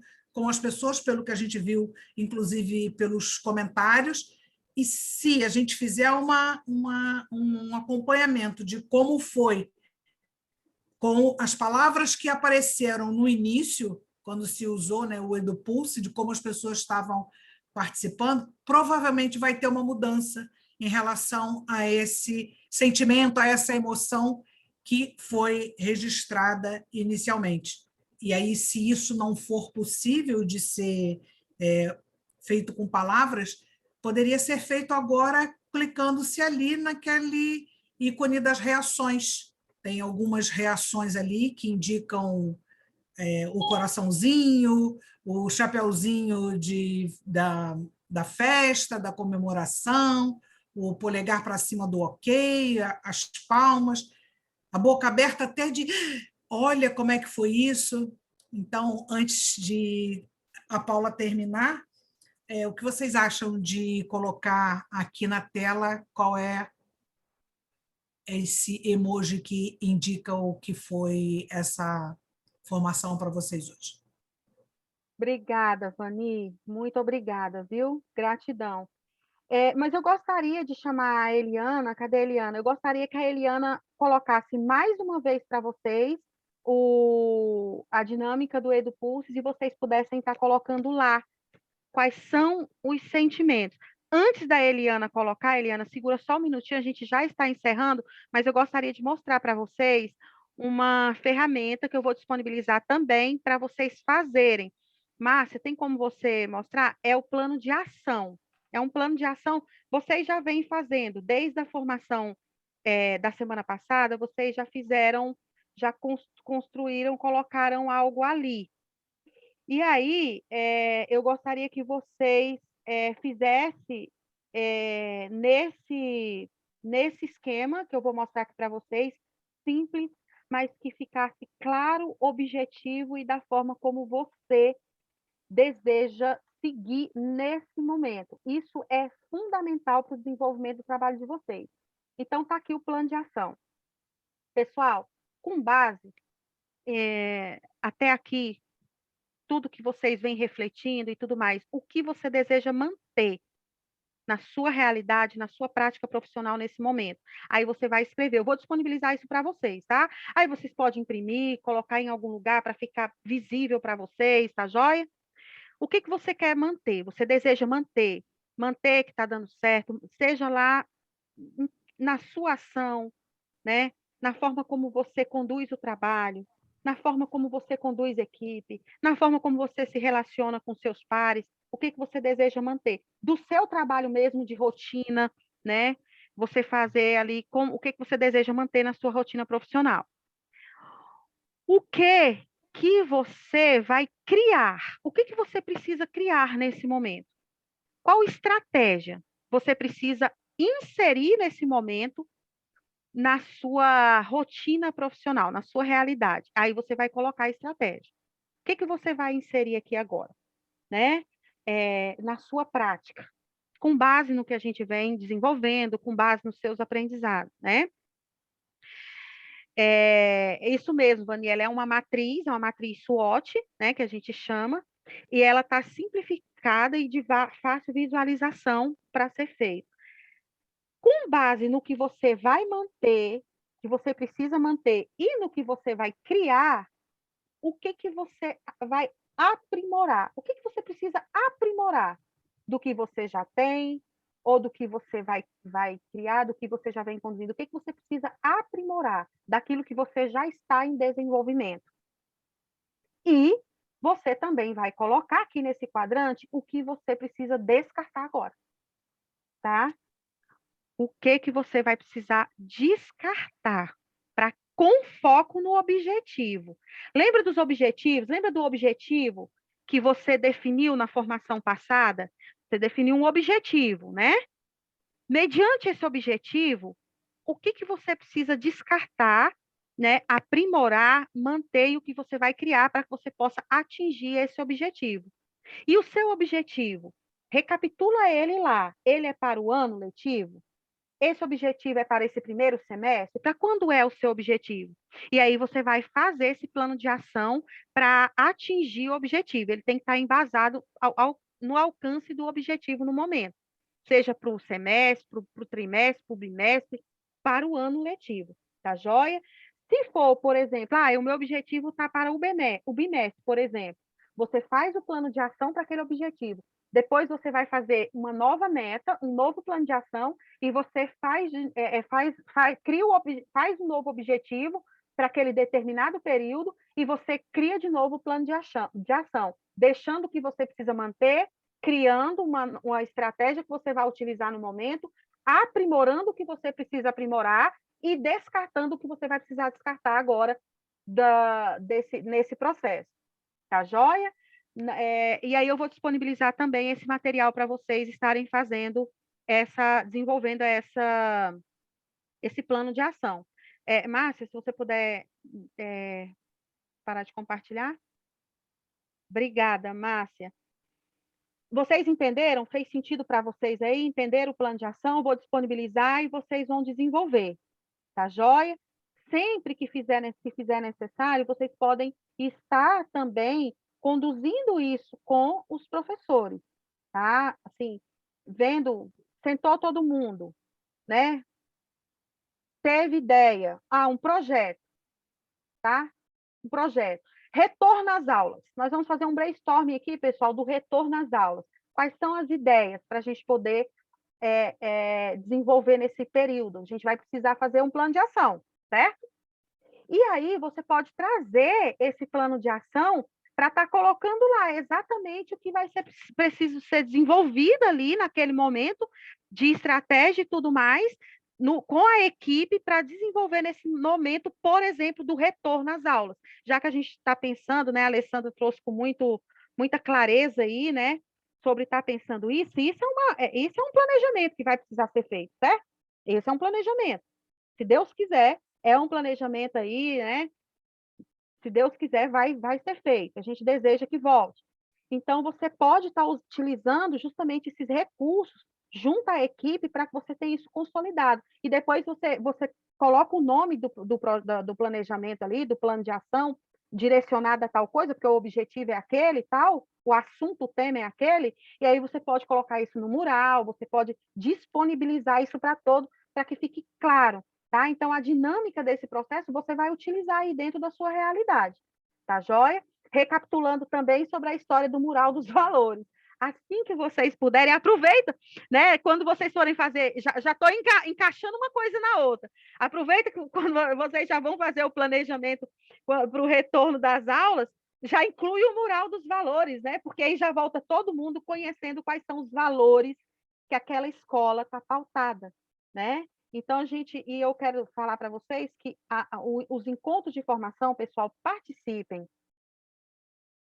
as pessoas, pelo que a gente viu, inclusive pelos comentários. E se a gente fizer um acompanhamento de como foi, com as palavras que apareceram no início, quando se usou, né, o EduPulse, de como as pessoas estavam participando, provavelmente vai ter uma mudança em relação a esse sentimento, a essa emoção que foi registrada inicialmente. E aí, se isso não for possível de ser feito com palavras, poderia ser feito agora clicando-se ali naquele ícone das reações. Tem algumas reações ali que indicam o coraçãozinho, o chapeuzinho da festa, da comemoração, o polegar para cima do ok, as palmas, a boca aberta até de olha como é que foi isso. Então, antes de a Paula terminar, o que vocês acham de colocar aqui na tela qual é esse emoji que indica o que foi essa formação para vocês hoje. Obrigada, Vani. Muito obrigada, viu? Gratidão. Mas eu gostaria de chamar a Eliana. Cadê a Eliana? Eu gostaria que a Eliana colocasse mais uma vez para vocês a dinâmica do EduPulse, e vocês pudessem estar colocando lá quais são os sentimentos. Antes da Eliana colocar, Eliana, segura só um minutinho, a gente já está encerrando, mas eu gostaria de mostrar para vocês uma ferramenta que eu vou disponibilizar também para vocês fazerem. Márcia, tem como você mostrar? É o plano de ação. É um plano de ação, vocês já vêm fazendo, desde a formação da semana passada, vocês já fizeram, já construíram, colocaram algo ali. E aí, eu gostaria que vocês fizessem nesse esquema que eu vou mostrar aqui para vocês, simples, mas que ficasse claro, objetivo e da forma como você deseja seguir nesse momento. Isso é fundamental para o desenvolvimento do trabalho de vocês. Então, está aqui o plano de ação. Pessoal, com base até aqui, tudo que vocês vêm refletindo e tudo mais, o que você deseja manter na sua realidade, na sua prática profissional nesse momento. Aí você vai escrever, eu vou disponibilizar isso para vocês, tá? Aí vocês podem imprimir, colocar em algum lugar para ficar visível para vocês, tá joia? O que você quer manter? Você deseja manter que está dando certo, seja lá na sua ação, né? Na forma como você conduz o trabalho, na forma como você conduz a equipe, na forma como você se relaciona com seus pares, o que você deseja manter? Do seu trabalho mesmo de rotina, né? Você fazer ali, o que você deseja manter na sua rotina profissional. O que você vai criar? O que você precisa criar nesse momento? Qual estratégia você precisa inserir nesse momento na sua rotina profissional, na sua realidade? Aí você vai colocar a estratégia. O que você vai inserir aqui agora? Né? Na sua prática, com base no que a gente vem desenvolvendo, com base nos seus aprendizados, né? Isso mesmo, Vaniela, é uma matriz SWOT, né, que a gente chama, e ela está simplificada e de fácil visualização para ser feito. Com base no que você vai manter, que você precisa manter, e no que você vai criar, o que você vai aprimorar? O que você precisa aprimorar do que você já tem, ou do que você vai criar, do que você já vem conduzindo? O que você precisa aprimorar daquilo que você já está em desenvolvimento? E você também vai colocar aqui nesse quadrante o que você precisa descartar agora, tá? O que você vai precisar descartar com foco no objetivo. Lembra dos objetivos? Lembra do objetivo que você definiu na formação passada? Você definiu um objetivo, né? Mediante esse objetivo, o que você precisa descartar, né? Aprimorar, manter e o que você vai criar para que você possa atingir esse objetivo. E o seu objetivo? Recapitula ele lá. Ele é para o ano letivo? Esse objetivo é para esse primeiro semestre? Para quando é o seu objetivo? E aí você vai fazer esse plano de ação para atingir o objetivo. Ele tem que estar embasado no alcance do objetivo no momento. Seja para o semestre, para o trimestre, para o bimestre, para o ano letivo. Tá joia? Se for, por exemplo, o meu objetivo está para o bimestre, por exemplo. Você faz o plano de ação para aquele objetivo. Depois você vai fazer uma nova meta, um novo plano de ação, e você faz um novo objetivo para aquele determinado período, e você cria de novo o plano de ação, deixando o que você precisa manter, criando uma estratégia que você vai utilizar no momento, aprimorando o que você precisa aprimorar e descartando o que você vai precisar descartar agora nesse processo. Tá joia? E aí eu vou disponibilizar também esse material para vocês estarem desenvolvendo esse plano de ação. Márcia, se você puder parar de compartilhar. Obrigada, Márcia. Vocês entenderam? Fez sentido para vocês aí? Entenderam o plano de ação? Eu vou disponibilizar e vocês vão desenvolver. tá joia? Sempre que fizer necessário, vocês podem estar também conduzindo isso com os professores, tá? Assim, vendo, sentou todo mundo, né? Teve ideia, um projeto, tá? Um projeto. Retorno às aulas. Nós vamos fazer um brainstorming aqui, pessoal, do retorno às aulas. Quais são as ideias para a gente poder desenvolver nesse período? A gente vai precisar fazer um plano de ação, certo? E aí você pode trazer esse plano de ação para estar colocando lá exatamente o que vai ser preciso ser desenvolvido ali naquele momento de estratégia e tudo mais, com a equipe para desenvolver nesse momento, por exemplo, do retorno às aulas. Já que a gente está pensando, né, a Alessandra trouxe com muita clareza aí, né, sobre estar pensando isso é um planejamento que vai precisar ser feito, certo? Esse é um planejamento. Se Deus quiser, é um planejamento aí, né? Se Deus quiser, vai ser feito. A gente deseja que volte. Então, você pode estar utilizando justamente esses recursos junto à equipe para que você tenha isso consolidado. E depois você coloca o nome do planejamento ali, do plano de ação, direcionado a tal coisa, porque o objetivo é aquele e tal, o assunto, o tema é aquele, e aí você pode colocar isso no mural, você pode disponibilizar isso para todos, para que fique claro. Tá? Então, a dinâmica desse processo você vai utilizar aí dentro da sua realidade, tá joia? Recapitulando também sobre a história do mural dos valores. Assim que vocês puderem, aproveita, né? Quando vocês forem fazer, já estou encaixando uma coisa na outra. Aproveita que quando vocês já vão fazer o planejamento para o retorno das aulas, já inclui o mural dos valores, né? Porque aí já volta todo mundo conhecendo quais são os valores que aquela escola está pautada, né? Então, eu quero falar para vocês que os encontros de formação, pessoal, participem.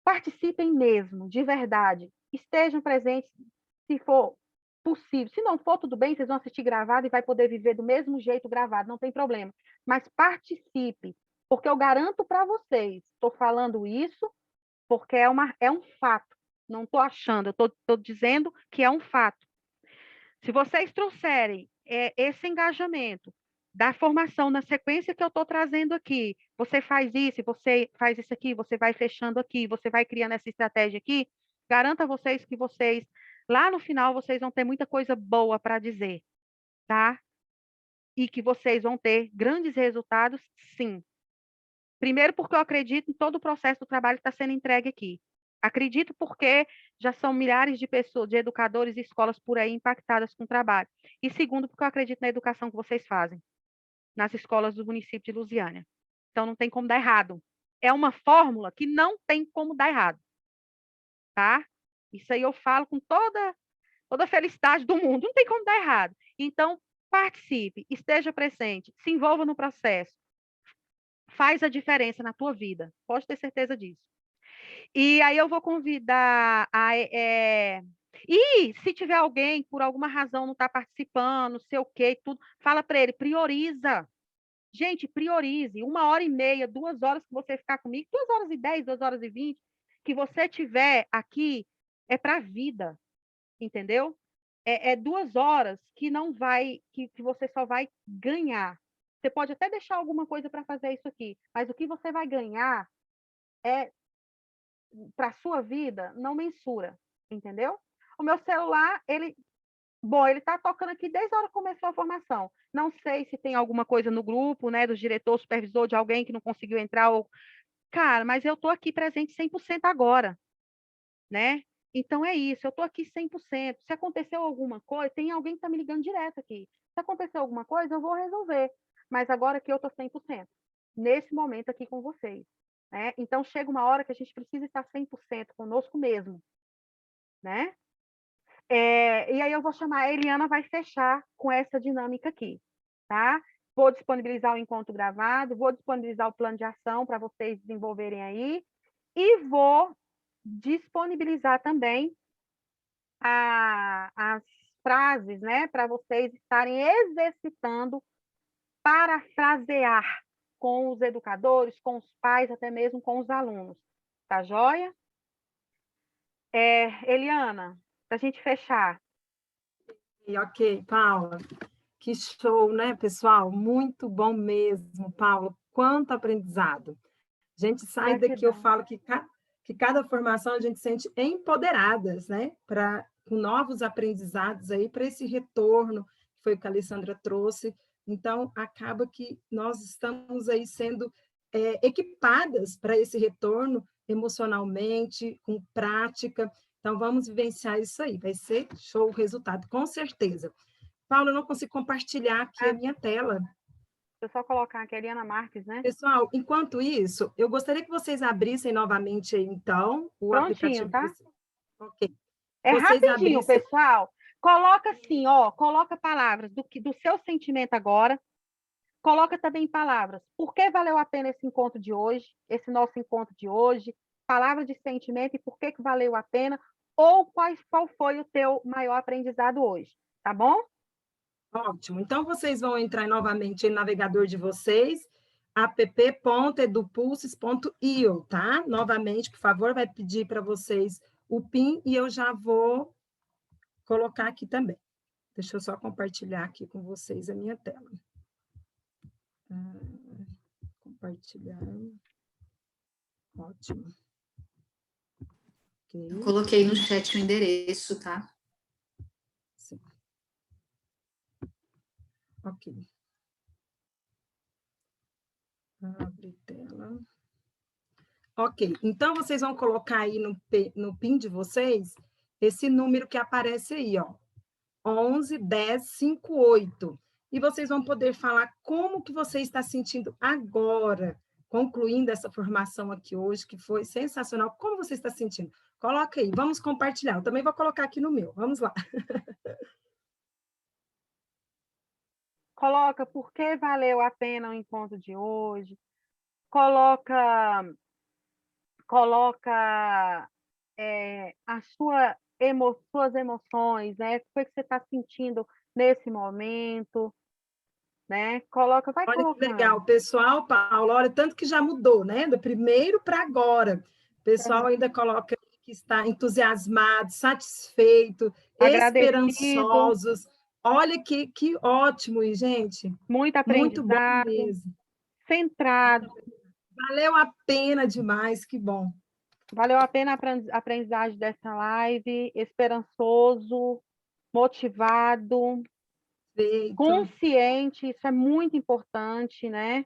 Participem mesmo, de verdade. Estejam presentes, se for possível. Se não for, tudo bem, vocês vão assistir gravado e vai poder viver do mesmo jeito gravado, não tem problema. Mas participe, porque eu garanto para vocês, estou falando isso porque é um fato. Não estou achando, eu estou dizendo que é um fato. Se vocês trouxerem esse engajamento da formação na sequência que eu estou trazendo aqui, você faz isso, você faz isso aqui, você vai fechando aqui, você vai criando essa estratégia aqui, garanto a vocês que vocês, lá no final, vocês vão ter muita coisa boa para dizer, tá? E que vocês vão ter grandes resultados, sim. Primeiro porque eu acredito em todo o processo do trabalho que está sendo entregue aqui. Acredito porque já são milhares de pessoas, de educadores e escolas por aí impactadas com o trabalho. E segundo, porque eu acredito na educação que vocês fazem nas escolas do município de Lusiânia. Então, não tem como dar errado. É uma fórmula que não tem como dar errado. Tá? Isso aí eu falo com toda a felicidade do mundo. Não tem como dar errado. Então, participe, esteja presente, se envolva no processo. Faz a diferença na tua vida. Pode ter certeza disso. E aí eu vou convidar E se tiver alguém, por alguma razão, não está participando, não sei o quê, tudo, fala para ele, prioriza. Gente, priorize. 1h30, 2 horas que você ficar comigo, 2h10, 2h20, que você tiver aqui, é para a vida, entendeu? É 2 horas que não vai, que você só vai ganhar. Você pode até deixar alguma coisa para fazer isso aqui, mas o que você vai ganhar para a sua vida não mensura, entendeu? O meu celular, ele está tocando aqui desde a hora que começou a formação. Não sei se tem alguma coisa no grupo, né, do diretor, supervisor, de alguém que não conseguiu entrar. Cara, mas eu estou aqui presente 100% agora, né? Então é isso, eu estou aqui 100%. Se aconteceu alguma coisa, tem alguém que está me ligando direto aqui. Se aconteceu alguma coisa, eu vou resolver. Mas agora que eu estou 100%, nesse momento aqui com vocês. Né? Então chega uma hora que a gente precisa estar 100% conosco mesmo, né? E aí eu vou chamar a Eliana, vai fechar com essa dinâmica aqui, tá? Vou disponibilizar o encontro gravado, vou disponibilizar o plano de ação para vocês desenvolverem aí, e vou disponibilizar também as frases, né, para vocês estarem exercitando parafrasear com os educadores, com os pais, até mesmo com os alunos. Tá joia? Eliana, para a gente fechar. Ok, Paula. Que show, né, pessoal? Muito bom mesmo, Paulo. Quanto aprendizado. A gente sai daqui, eu falo que cada formação a gente se sente empoderadas, né? Com novos aprendizados aí, para esse retorno, que foi o que a Alessandra trouxe. Então, acaba que nós estamos aí sendo equipadas para esse retorno emocionalmente, com prática. Então, vamos vivenciar isso aí. Vai ser show o resultado, com certeza. Paulo, eu não consigo compartilhar aqui a minha tela. Deixa eu só colocar aqui a Eliana Marques, né? Pessoal, enquanto isso, eu gostaria que vocês abrissem novamente aí, então, o Prontinho, aplicativo. tá? Ok. É Vocês rapidinho, abrissem... pessoal. Coloca assim, ó, coloca palavras do seu sentimento agora. Coloca também palavras. Por que valeu a pena esse encontro de hoje, esse nosso encontro de hoje? Palavra de sentimento e por que valeu a pena? Ou qual foi o teu maior aprendizado hoje, tá bom? Ótimo. Então, vocês vão entrar novamente no navegador de vocês, app.edupulses.io, tá? Novamente, por favor, vai pedir para vocês o PIN e eu já vou colocar aqui também. Deixa eu só compartilhar aqui com vocês a minha tela. Compartilhar. Ótimo. Okay. Eu coloquei no chat o endereço, tá? Sim. Ok. Abre tela. Ok, então vocês vão colocar aí no PIN de vocês esse número que aparece aí, ó. 11 10 58. E vocês vão poder falar como que você está sentindo agora, concluindo essa formação aqui hoje, que foi sensacional. Como você está sentindo? Coloca aí, vamos compartilhar. Eu também vou colocar aqui no meu. Vamos lá. Coloca por que valeu a pena o encontro de hoje. Coloca as suas emoções, né? O que foi que você está sentindo nesse momento, né? Vai olha colocando. Que legal, pessoal, Paulo, olha, tanto que já mudou, né? Do primeiro para agora. O pessoal ainda coloca que está entusiasmado, satisfeito, esperançosos. Olha que ótimo, e, gente. Muito aprendizado. Muito bom mesmo. Centrado. Valeu a pena demais, que bom. Valeu a pena a aprendizagem dessa live, esperançoso, motivado, consciente, isso é muito importante, né?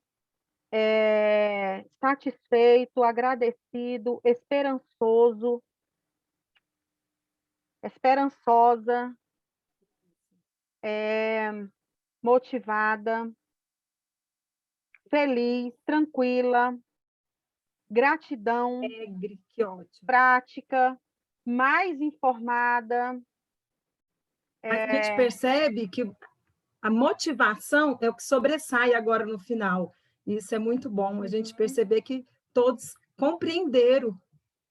Satisfeito, agradecido, esperançosa, motivada, feliz, tranquila, gratidão, que ótimo. Prática, mais informada. Mas a gente percebe que a motivação é o que sobressai agora no final. Isso é muito bom, a gente perceber que todos compreenderam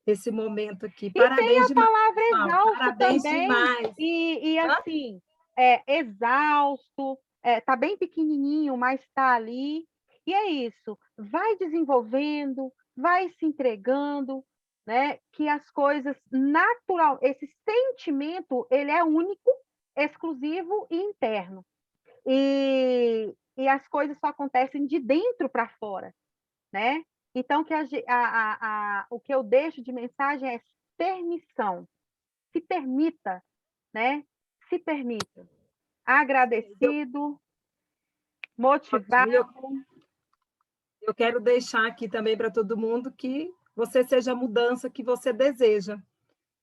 esse momento aqui. Parabéns demais. E tem a palavra pessoal. exausto Parabéns também. Demais. E assim, exausto, tá bem pequenininho, mas está ali. E é isso, vai desenvolvendo, vai se entregando, né? Que as coisas natural, esse sentimento, ele é único, exclusivo e interno. E as coisas só acontecem de dentro para fora, né? Então, o que eu deixo de mensagem é permissão. Se permita, né? Se permita. Agradecido, motivado. Eu quero deixar aqui também para todo mundo que você seja a mudança que você deseja,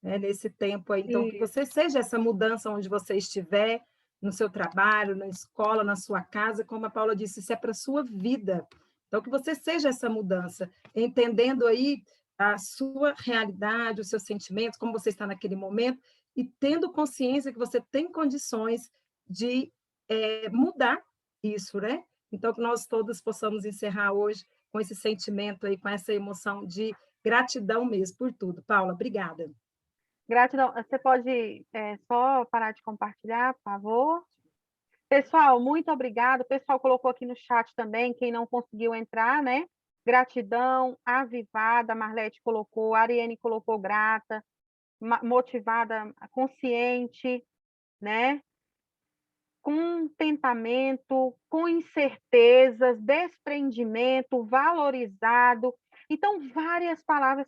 né, nesse tempo aí. Então, que você seja essa mudança onde você estiver, no seu trabalho, na escola, na sua casa, como a Paula disse, isso é para a sua vida. Então, que você seja essa mudança, entendendo aí a sua realidade, os seus sentimentos, como você está naquele momento, e tendo consciência que você tem condições de mudar isso, né? Então, que nós todos possamos encerrar hoje com esse sentimento aí, com essa emoção de gratidão mesmo por tudo. Paula, obrigada. Gratidão. Você pode só parar de compartilhar, por favor? Pessoal, muito obrigada. O pessoal colocou aqui no chat também, quem não conseguiu entrar, né? Gratidão, avivada, a Marlete colocou, a Ariane colocou grata, motivada, consciente, né? contentamento, com incertezas, desprendimento, valorizado. Então, várias palavras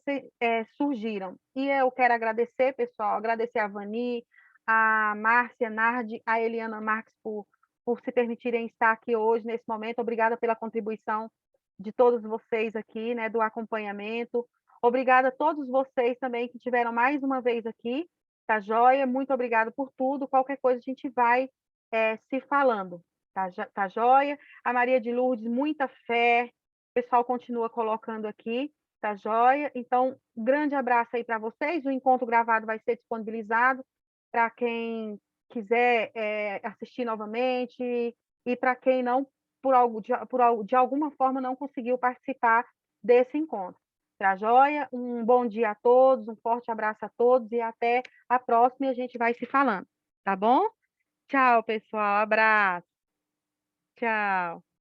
surgiram. E eu quero agradecer, pessoal, agradecer a Vani, a Márcia Nardi, a Eliana Marques por se permitirem estar aqui hoje, nesse momento. Obrigada pela contribuição de todos vocês aqui, né, do acompanhamento. Obrigada a todos vocês também que tiveram mais uma vez aqui, tá joia? Muito obrigada por tudo. Qualquer coisa a gente vai se falando, tá joia? A Maria de Lourdes, muita fé. O pessoal continua colocando aqui, tá joia? Então, um grande abraço aí para vocês. O encontro gravado vai ser disponibilizado para quem quiser assistir novamente e para quem não, de alguma forma, não conseguiu participar desse encontro. Tá joia? Um bom dia a todos, um forte abraço a todos e até a próxima e a gente vai se falando, tá bom? Tchau, pessoal. Abraço. Tchau.